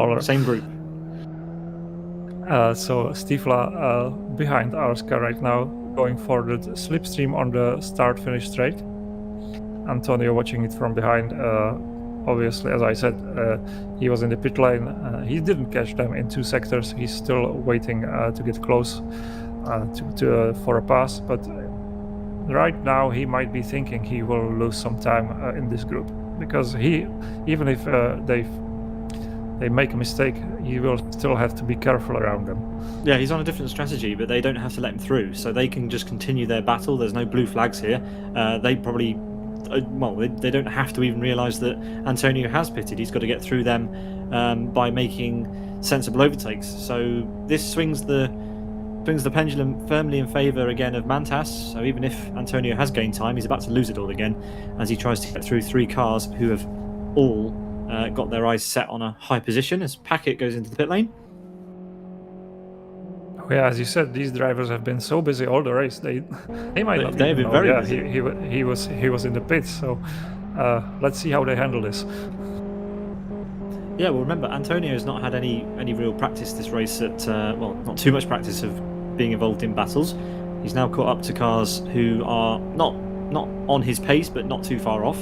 group. So Stifla behind Arska right now, going for the slipstream on the start-finish straight. Antonio watching it from behind. Obviously, as I said, he was in the pit lane. He didn't catch them in 2 sectors. He's still waiting to get close for a pass. But right now, he might be thinking he will lose some time in this group, because even if they make a mistake, he will still have to be careful around them. Yeah, he's on a different strategy, but they don't have to let him through, so they can just continue their battle. There's no blue flags here. They probably. They don't have to even realise that Antonio has pitted. He's got to get through them by making sensible overtakes. So this swings the pendulum firmly in favour again of Mantas. So even if Antonio has gained time, he's about to lose it all again as he tries to get through 3 cars who have all got their eyes set on a high position as Packett goes into the pit lane. Yeah, as you said, these drivers have been so busy all the race. They might not. They've been very busy. He was in the pits. So let's see how they handle this. Yeah, well, remember, Antonio's not had any real practice this race at not too much practice of being involved in battles. He's now caught up to cars who are not on his pace, but not too far off,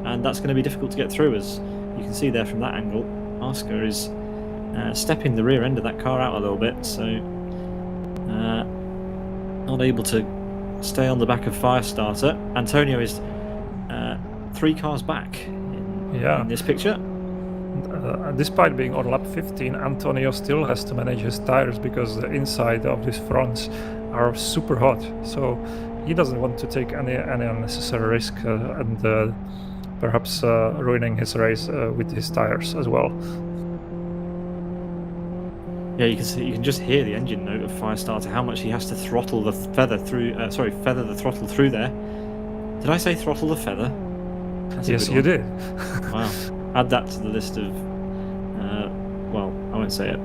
and that's going to be difficult to get through. As you can see there from that angle, Arska is stepping the rear end of that car out a little bit, so. Not able to stay on the back of Firestarter. Antonio is 3 cars back in this picture. Despite being on lap 15, Antonio still has to manage his tires because the inside of these fronts are super hot. So he doesn't want to take any unnecessary risk and perhaps ruining his race with his tires as well. Yeah, you can just hear the engine note of Firestarter, how much he has to throttle the feather through. Feather the throttle through there. Did I say throttle the feather? Yes, you did. Wow. Add that to the list of. Well, I won't say it.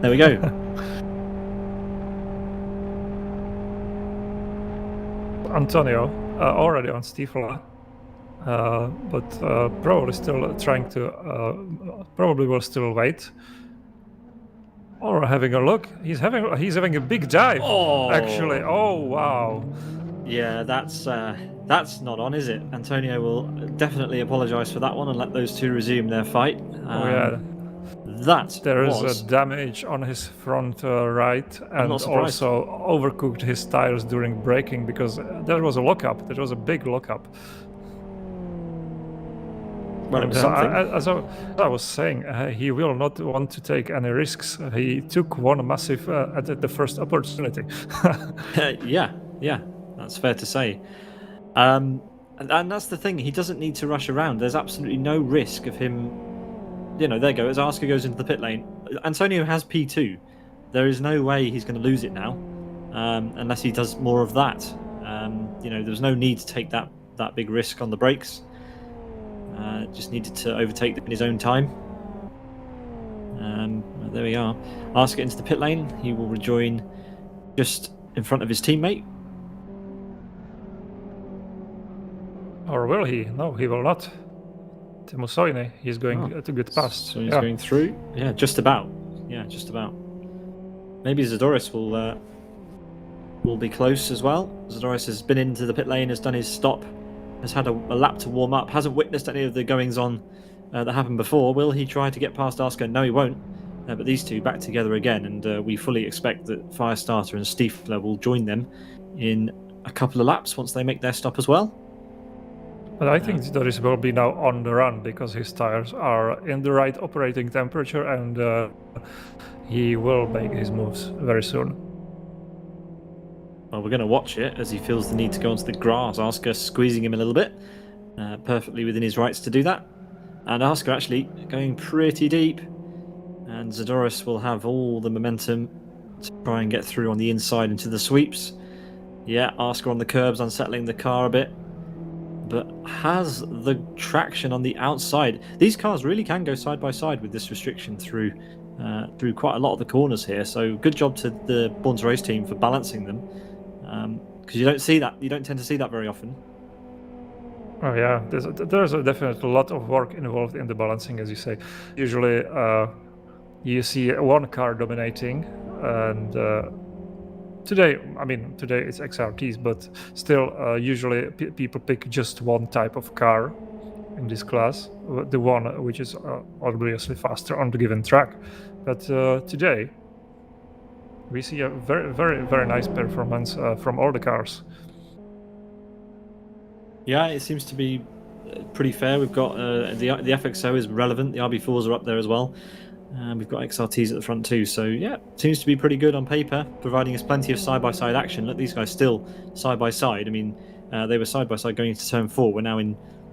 There we go. Antonio already on Stifla, but probably still trying to. Probably will still wait. Or having a look, he's having a big dive. Oh, actually! Oh wow! Yeah, that's not on, is it? Antonio will definitely apologise for that one and let those two resume their fight. There is a damage on his front right, and also overcooked his tires during braking because there was a lockup. There was a big lockup. Well, it was something. As I was saying, he will not want to take any risks. He took one massive at the first opportunity. Yeah, that's fair to say. And that's the thing. He doesn't need to rush around. There's absolutely no risk of him. There you go. As Arska goes into the pit lane, Antonio has P2. There is no way he's going to lose it now, unless he does more of that. There's no need to take that big risk on the brakes. Just needed to overtake them in his own time. There we are. Arska into the pit lane. He will rejoin just in front of his teammate. Or will he? No, he will not. Teemu Soini, he's going to get past. So he's going through. Yeah, just about. Yeah, just about. Maybe Zadorus will be close as well. Zadorus has been into the pit lane, has done his stop, has had a lap to warm up, hasn't witnessed any of the goings on that happened before. Will he try to get past Asker? No, he won't. But these two back together again, and we fully expect that Firestarter and Stiefler will join them in a couple of laps once they make their stop as well. But I think Zadorus will be now on the run because his tires are in the right operating temperature, and he will make his moves very soon. Well, we're going to watch it as he feels the need to go onto the grass. Asker squeezing him a little bit, perfectly within his rights to do that. And Asker actually going pretty deep. And Zadorus will have all the momentum to try and get through on the inside into the sweeps. Yeah, Asker on the curbs, unsettling the car a bit, but has the traction on the outside. These cars really can go side by side with this restriction through quite a lot of the corners here. So good job to the Born to Race team for balancing them, because you don't see that. You don't tend to see that very often. Oh yeah, there's definitely a lot of work involved in the balancing, as you say. Usually, you see one car dominating, and today it's XRTs, but still, usually people pick just one type of car in this class, the one which is obviously faster on the given track. But today, we see a very, very, very nice performance from all the cars. Yeah, it seems to be pretty fair. We've got the FXO is relevant. The RB4s are up there as well. We've got XRTs at the front too. So yeah, seems to be pretty good on paper, providing us plenty of side-by-side action. Look, these guys still side-by-side. I mean, they were side-by-side going into turn 4. We're now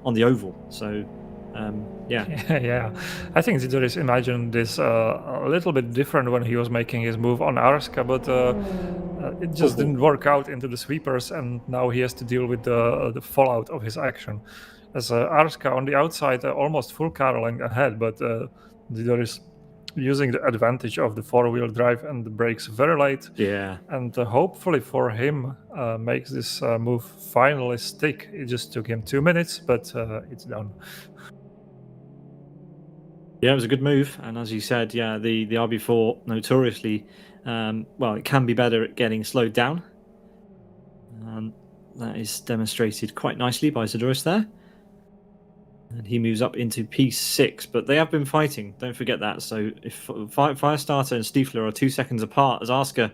on the oval. So yeah. Yeah, I think Zadorus imagined this a little bit different when he was making his move on Arska, but it just didn't work out into the sweepers, and now he has to deal with the fallout of his action. As Arska on the outside, almost full car length ahead, but Zadorus using the advantage of the four-wheel drive and the brakes very late. Yeah. And hopefully for him, makes this move finally stick. It just took him 2 minutes, but it's done. Yeah, it was a good move, and as you said, yeah, the RB4 notoriously, it can be better at getting slowed down. That is demonstrated quite nicely by Zadorus there. And he moves up into P6, but they have been fighting, don't forget that. So if Firestarter and Stiefler are 2 seconds apart, as Asker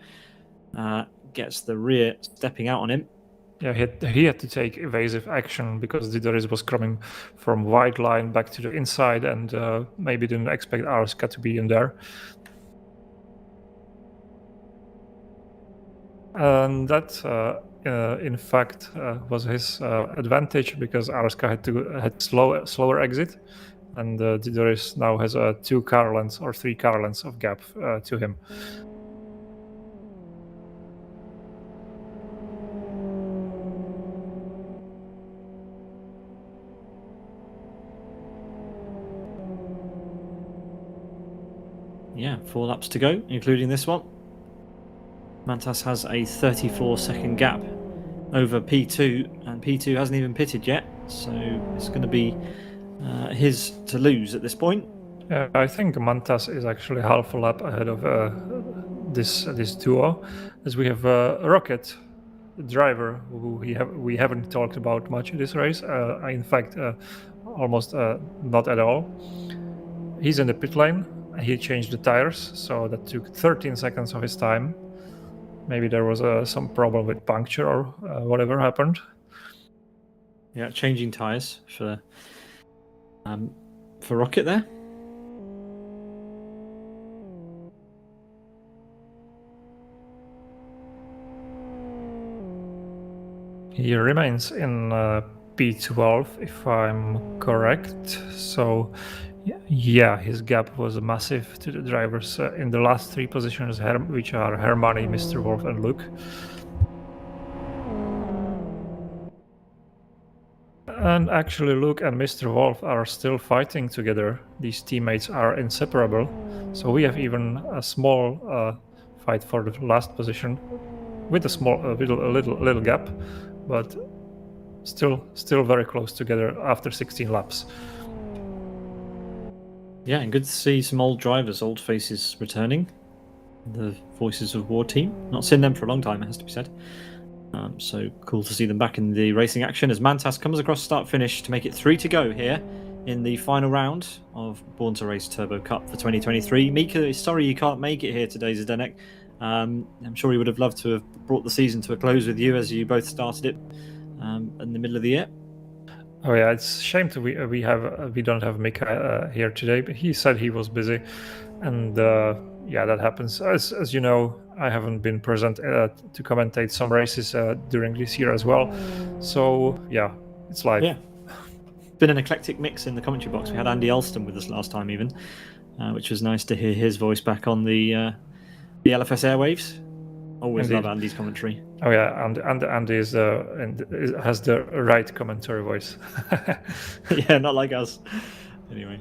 gets the rear stepping out on him. Yeah, he had to take evasive action because Zadorus was coming from wide line back to the inside, and maybe didn't expect Arska to be in there. And that, in fact, was his advantage because Arska had slower exit, and Zadorus now has 2 car lengths or 3 car lengths of gap to him. Yeah, 4 laps to go, including this one. Mantas has a 34-second gap over P2, and P2 hasn't even pitted yet, so it's going to be his to lose at this point. Yeah, I think Mantas is actually half a lap ahead of this duo, as we have Rocket, the driver, who we haven't talked about much in this race. In fact, almost not at all. He's in the pit lane. He changed the tires, so that took 13 seconds of his time. Maybe there was some problem with puncture or whatever happened. Yeah, changing tires for Rocket there. He remains in P12, if I'm correct. So yeah, his gap was massive to the drivers in the last 3 positions, which are Hermione, Mr. Wolf, and Luke. And actually, Luke and Mr. Wolf are still fighting together. These teammates are inseparable. So we have even a small fight for the last position. with a little gap, but still very close together after 16 laps. Yeah, and good to see some old drivers, old faces returning. The Voices of War team. Not seen them for a long time, it has to be said. So cool to see them back in the racing action as Mantas comes across start-finish to make it 3 to go here in the final round of Born to Race Turbo Cup for 2023. Mika is sorry you can't make it here today, Zdeněk. I'm sure he would have loved to have brought the season to a close with you as you both started it in the middle of the year. Oh yeah, it's a shame we don't have Mika here today, but he said he was busy, and yeah, that happens. As you know, I haven't been present to commentate some races during this year as well, so yeah, it's live. Yeah, been an eclectic mix in the commentary box. We had Andy Elston with us last time, even, which was nice to hear his voice back on the LFS airwaves. Always Indeed. love Andy's commentary. Oh yeah, and Andy has the right commentary voice. Yeah, not like us. Anyway,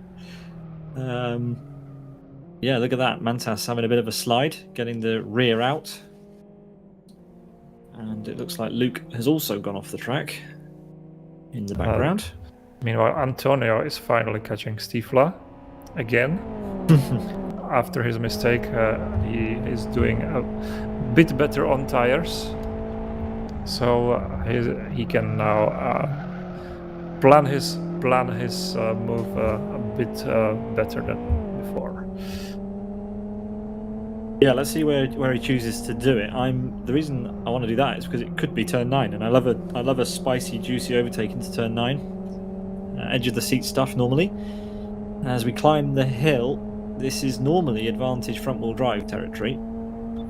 yeah, look at that. Mantas having a bit of a slide, getting the rear out, and it looks like Luke has also gone off the track in the background. Meanwhile, Antonio is finally catching Stifla again. After his mistake, he is doing a bit better on tires, so he can now plan his move a bit better than before. Yeah, let's see where he chooses to do it. The reason I want to do that is because it could be turn 9, and I love a spicy, juicy overtake into turn 9. Edge of the seat stuff normally. As we climb the hill, this is normally advantage front-wheel drive territory.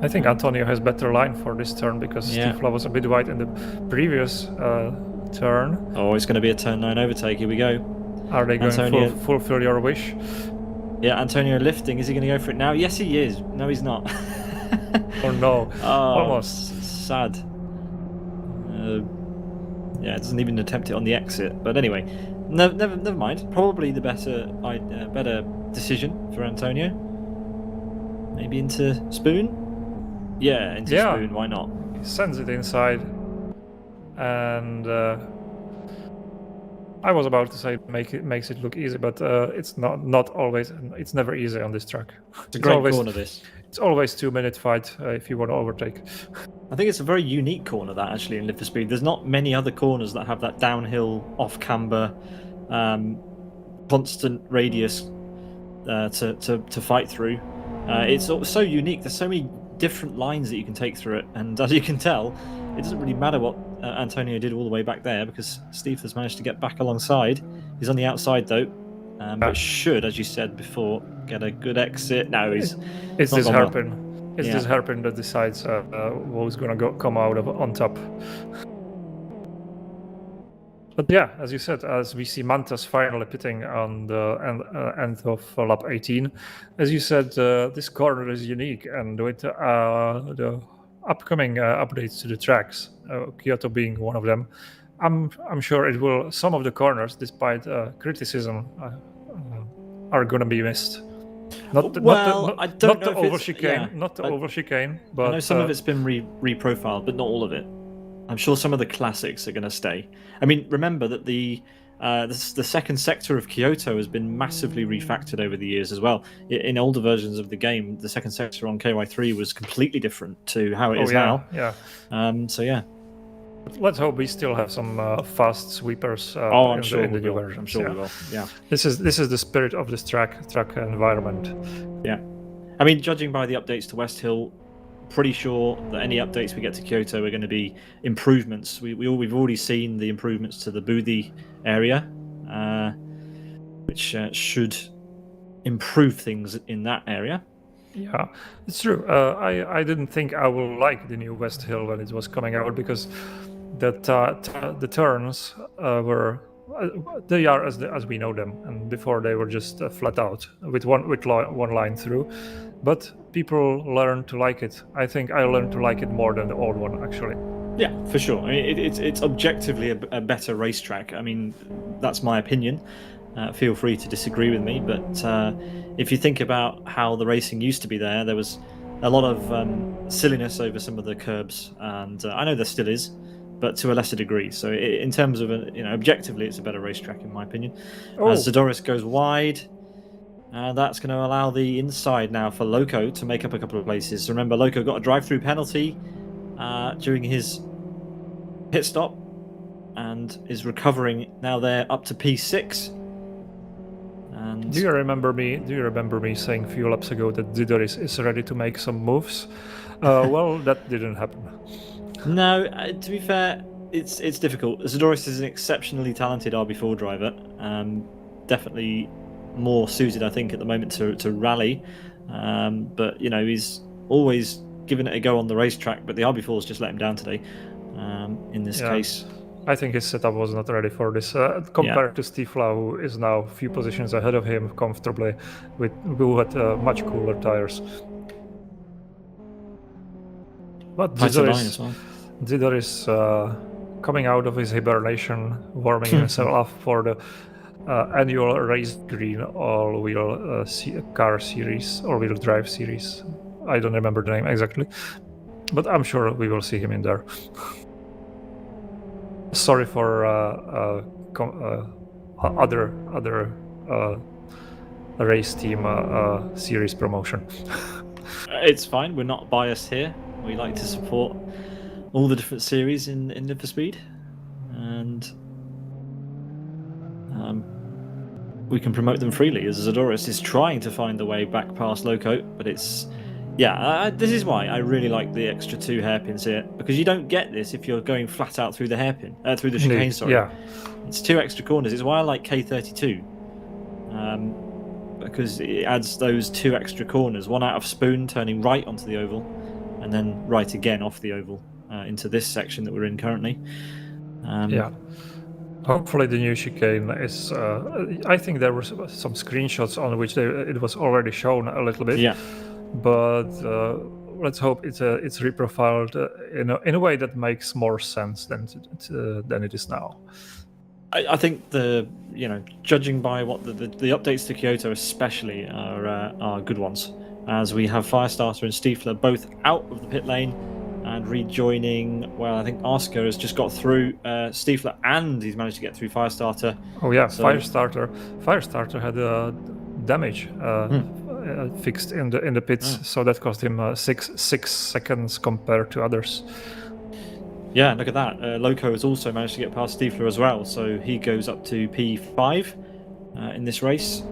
I think Antonio has better line for this turn because Stifla was a bit wide in the previous turn. Oh, it's going to be a turn 9 overtake. Here we go. Are they going to fulfill your wish? Yeah, Antonio lifting. Is he going to go for it now? Yes, he is. No, he's not. Oh no! Almost sad. Yeah, it doesn't even attempt it on the exit. But anyway, never mind. Probably the better decision for Antonio. Maybe into Spoon. Yeah, into Spoon. Why not? He sends it inside, and I was about to say makes it look easy, but it's not always. It's never easy on this track. It's a great corner. This. It's always 2-minute fight if you want to overtake. I think it's a very unique corner that actually in Live for Speed. There's not many other corners that have that downhill, off camber, constant radius to fight through. It's so unique. There's so many different lines that you can take through it, and as you can tell, it doesn't really matter what Antonio did all the way back there because Steve has managed to get back alongside. He's on the outside though, but should, as you said before, get a good exit. No, it's this hairpin. It's this hairpin that decides who's going to come out on top. But yeah, as you said, as we see Mantas finally pitting on the end of lap 18, as you said, this corner is unique, and with the upcoming updates to the tracks, Kyoto being one of them, I'm sure it will. Some of the corners, despite criticism, are going to be missed. Not the over chicane, but I know some of it's been reprofiled, but not all of it. I'm sure some of the classics are going to stay. I mean, remember that the second sector of Kyoto has been massively refactored over the years as well. In older versions of the game, the second sector on KY3 was completely different to how it is now. Yeah. So yeah. Let's hope we still have some fast sweepers I'm sure in the new will. versions. I'm sure we will. Yeah. This is the spirit of this track environment. Yeah. I mean, judging by the updates to West Hill, pretty sure that any updates we get to Kyoto are going to be improvements. We've already seen the improvements to the Boothie area, which should improve things in that area. Yeah, it's true. I didn't think I will like the new West Hill when it was coming out because the turns were they are as we know them, and before they were just flat out with one line through. But people learn to like it. I think I learned to like it more than the old one, actually. Yeah, for sure. I mean, it's objectively a better racetrack. I mean, that's my opinion. Feel free to disagree with me, but if you think about how the racing used to be there was a lot of silliness over some of the curbs, and I know there still is, but to a lesser degree. So in terms of objectively, it's a better racetrack in my opinion. As Zadoris goes wide, that's going to allow the inside now for Loco to make up a couple of places. So remember, Loco got a drive-through penalty during his pit stop, and is recovering now. They're up to P6. And Do you remember me saying a few laps ago that Zidoris is ready to make some moves? Well, that didn't happen. No, to be fair, it's difficult. Zadoris is an exceptionally talented RB4 driver. Definitely more suited, I think, at the moment to rally. But he's always given it a go on the racetrack. But the RB4's just let him down today. In this case, I think his setup was not ready for this. Compared to Stifla, who is now a few positions ahead of him comfortably, who had much cooler tires. But Zidor is coming out of his hibernation, warming himself up for the annual Race Green all-wheel car series, all-wheel drive series. I don't remember the name exactly, but I'm sure we will see him in there. Sorry for other race team series promotion. It's fine. We're not biased here. We like to support all the different series in Need for Speed, and we can promote them freely. As Zadoris is trying to find the way back past Loco, but it's this is why I really like the extra 2 hairpins here, because you don't get this if you're going flat out through the hairpin, through the chicane. Sorry, it's 2 extra corners. It's why I like K32, because it adds those 2 extra corners, one out of Spoon turning right onto the oval, and then right again off the oval into this section that we're in currently. Hopefully the new chicane is. I think there were some screenshots on which it was already shown a little bit. Yeah. But let's hope it's reprofiled in a way that makes more sense than it is now. I think judging by what the updates to Kyoto especially are good ones, as we have Firestarter and Stiefler both out of the pit lane and rejoining. Well, I think Oscar has just got through Stiefler, and he's managed to get through Firestarter. Oh yeah, so... Firestarter had damage. Fixed in the pits, so that cost him 6 seconds compared to others. Yeah, look at that. Loco has also managed to get past Stiefler as well, so he goes up to P5 in this race,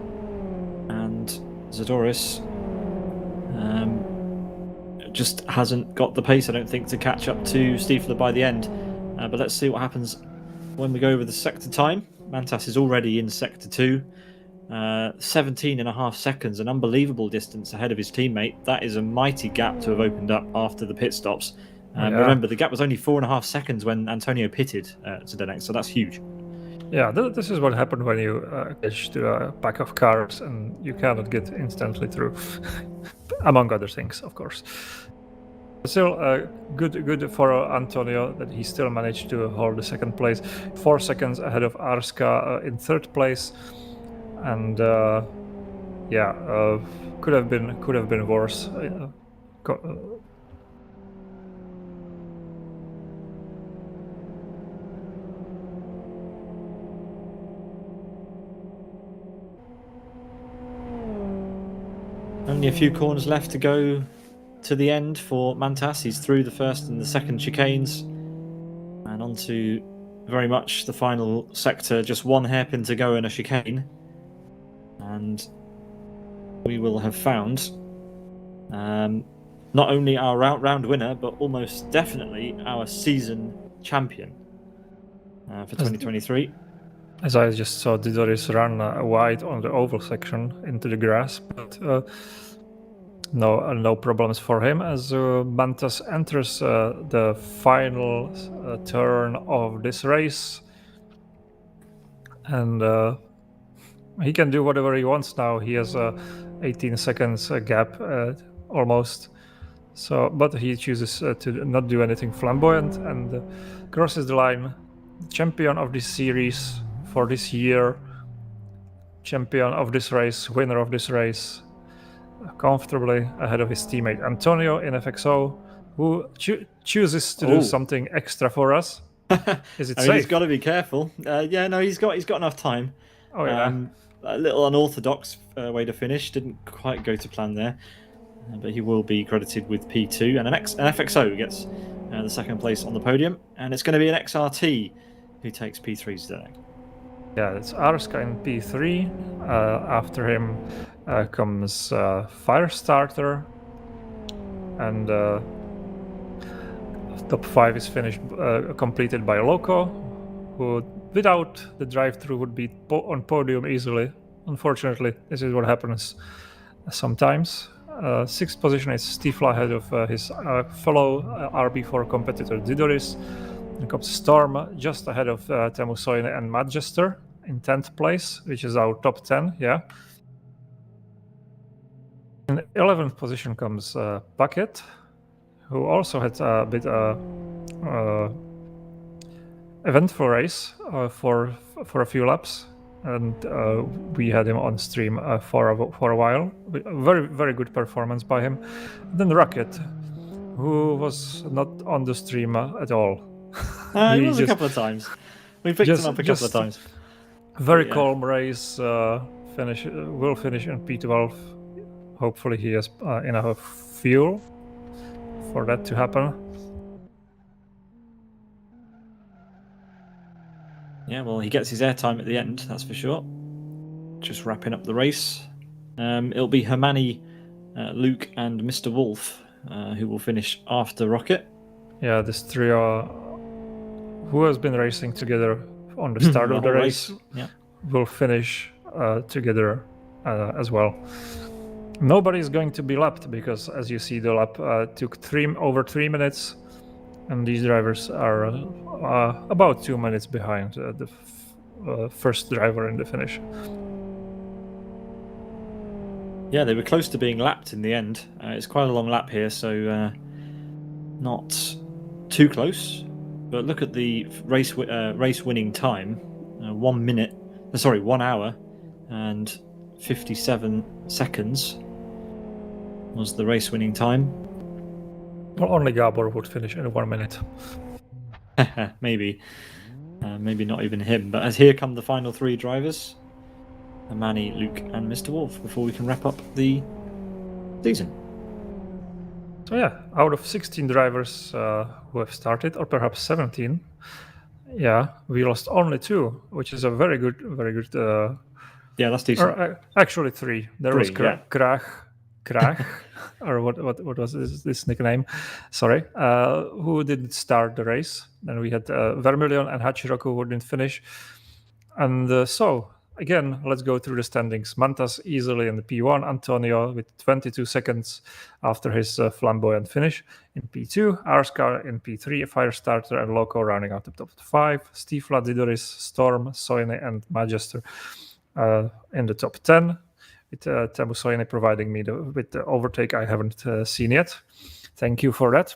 and Zadoris just hasn't got the pace, I don't think, to catch up to Stiefler by the end. But let's see what happens when we go over the sector time. Mantas is already in sector 2. 17.5 seconds, an unbelievable distance ahead of his teammate. That is a mighty gap to have opened up after the pit stops. Remember, the gap was only 4.5 seconds when Antonio pitted Zdeněk, so that's huge. Yeah, this is what happened when you catch to a pack of cars and you cannot get instantly through, among other things, of course. Still, good for Antonio that he still managed to hold the second place, 4 seconds ahead of Arska in third place. And could have been worse. Only a few corners left to go to the end for Mantas. He's through the first and the second chicanes and onto very much the final sector. Just 1 hairpin to go in a chicane. And we will have found not only our round winner, but almost definitely our season champion for 2023. As I just saw Didoris run wide on the oval section into the grass, but no problems for him as Mantas enters the final turn of this race. And he can do whatever he wants now. He has 18 seconds gap almost. So, but he chooses to not do anything flamboyant and crosses the line. Champion of this series for this year. Champion of this race. Winner of this race. comfortably ahead of his teammate Antonio in FXO, who chooses to do something extra for us. Is it I mean, safe? he's got to be careful. Yeah, no, he's got enough time. Oh yeah. A little unorthodox way to finish. Didn't quite go to plan there, but he will be credited with P2 and an FXO gets the second place on the podium, and it's going to be an XRT who takes P3 Zdeněk. Yeah, it's Arska in P3. After him comes Firestarter, and top 5 is finished completed by Loco, who without the drive-through would be on podium easily. Unfortunately, this is what happens sometimes. 6th position is Stifla ahead of his fellow RB4 competitor Didoris. And comes Storm just ahead of Teemu Soine and Madjester in 10th place, which is our top 10, yeah. In 11th position comes Bucket, who also had a bit eventful race for a few laps, and we had him on stream for a while. Very, very good performance by him. And then Rocket, who was not on the stream at all. He was a couple of times. We picked him up a couple of times. Very calm race. Will finish in P12. Hopefully he has enough fuel for that to happen. Yeah, well, he gets his airtime at the end, that's for sure. Just wrapping up the race. It'll be Hermani, Luke, and Mr. Wolf who will finish after Rocket. Yeah, this trio who has been racing together on the start of the race will finish together as well. Nobody is going to be lapped because, as you see, the lap took over 3 minutes, and these drivers are about 2 minutes behind the first driver in the finish. Yeah, they were close to being lapped in the end. It's quite a long lap here, so not too close. But look at the race winning time: 1 hour and 57 seconds was the race winning time. Well, only Gabor would finish in 1 minute. Maybe not even him. But as here come the final 3 drivers: Manny, Luke, and Mr. Wolf, before we can wrap up the season. So yeah, out of 16 drivers who have started, or perhaps 17, yeah, we lost only 2, which is a very good. Yeah, that's decent. Actually 3. There was Krach, or what was this nickname? Sorry, who didn't start the race. Then we had Vermilion and Hachiroku who didn't finish. And so, again, let's go through the standings. Mantas easily in the P1, Antonio with 22 seconds after his flamboyant finish in P2, Arska in P3, Firestarter and Loco rounding out the top 5, Stifla, Didoris, Storm, Soine and Madjester in the top 10, with Teemu Soine providing me with the overtake I haven't seen yet. Thank you for that.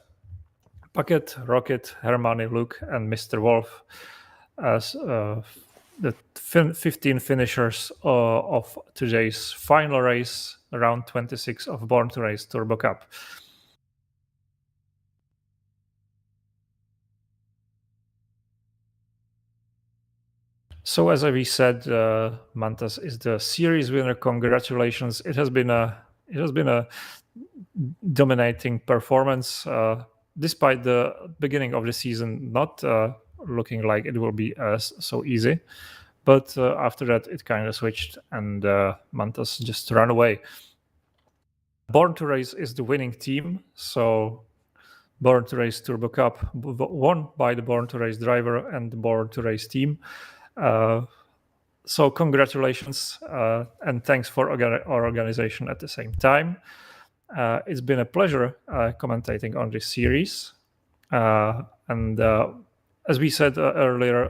Bucket, Rocket, Hermani, Luke and Mr. Wolf as the 15 finishers of today's final race, round 26 of Born to Race Turbo Cup. So as we said, Mantas is the series winner. Congratulations! It has been a dominating performance, despite the beginning of the season not looking like it will be so easy. But after that, it kind of switched, and Mantas just ran away. Born to Race is the winning team, so Born to Race Turbo Cup won by the Born to Race driver and the Born to Race team. So congratulations and thanks for our organization at the same time. It's been a pleasure commentating on this series. And as we said earlier,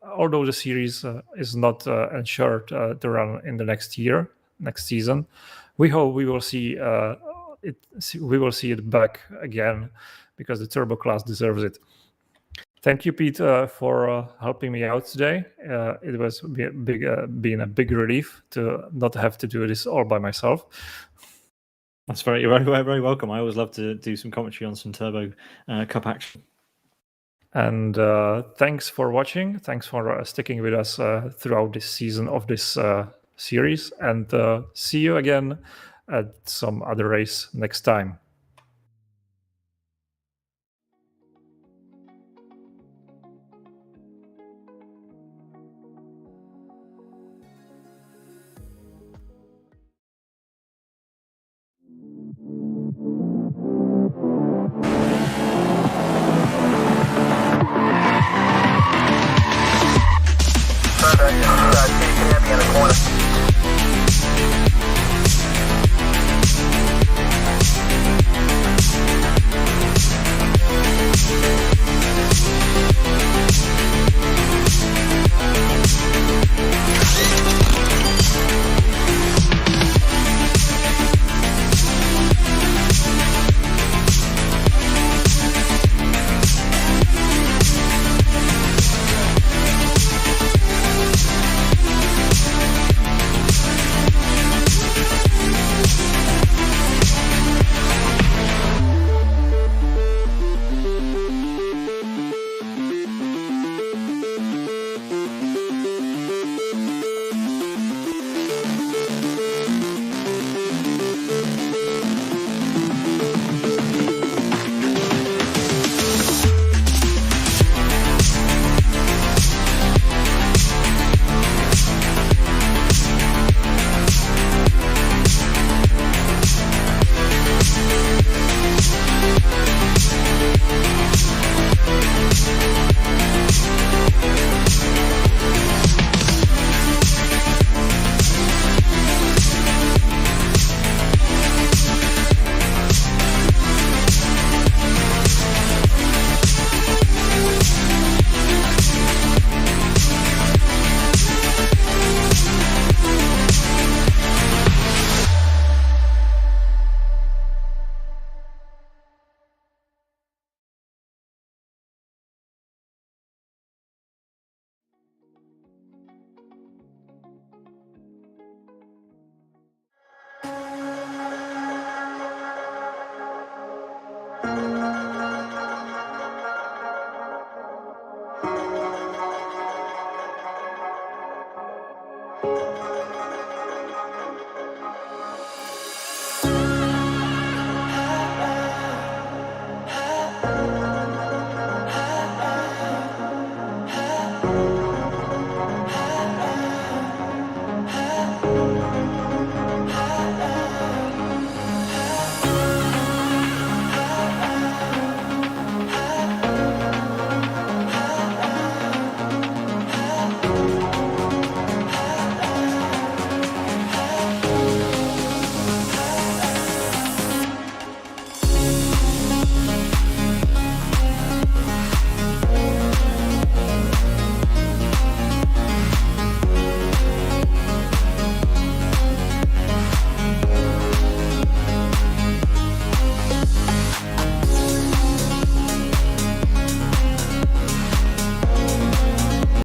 although the series is not ensured to run in the next season, we hope we will see it back again, because the Turbo class deserves it. Thank you, Pete, for helping me out today. It was been a big relief to not have to do this all by myself. You're very welcome. I always love to do some commentary on some Turbo Cup action. And thanks for watching. Thanks for sticking with us throughout this season of this series. And see you again at some other race next time.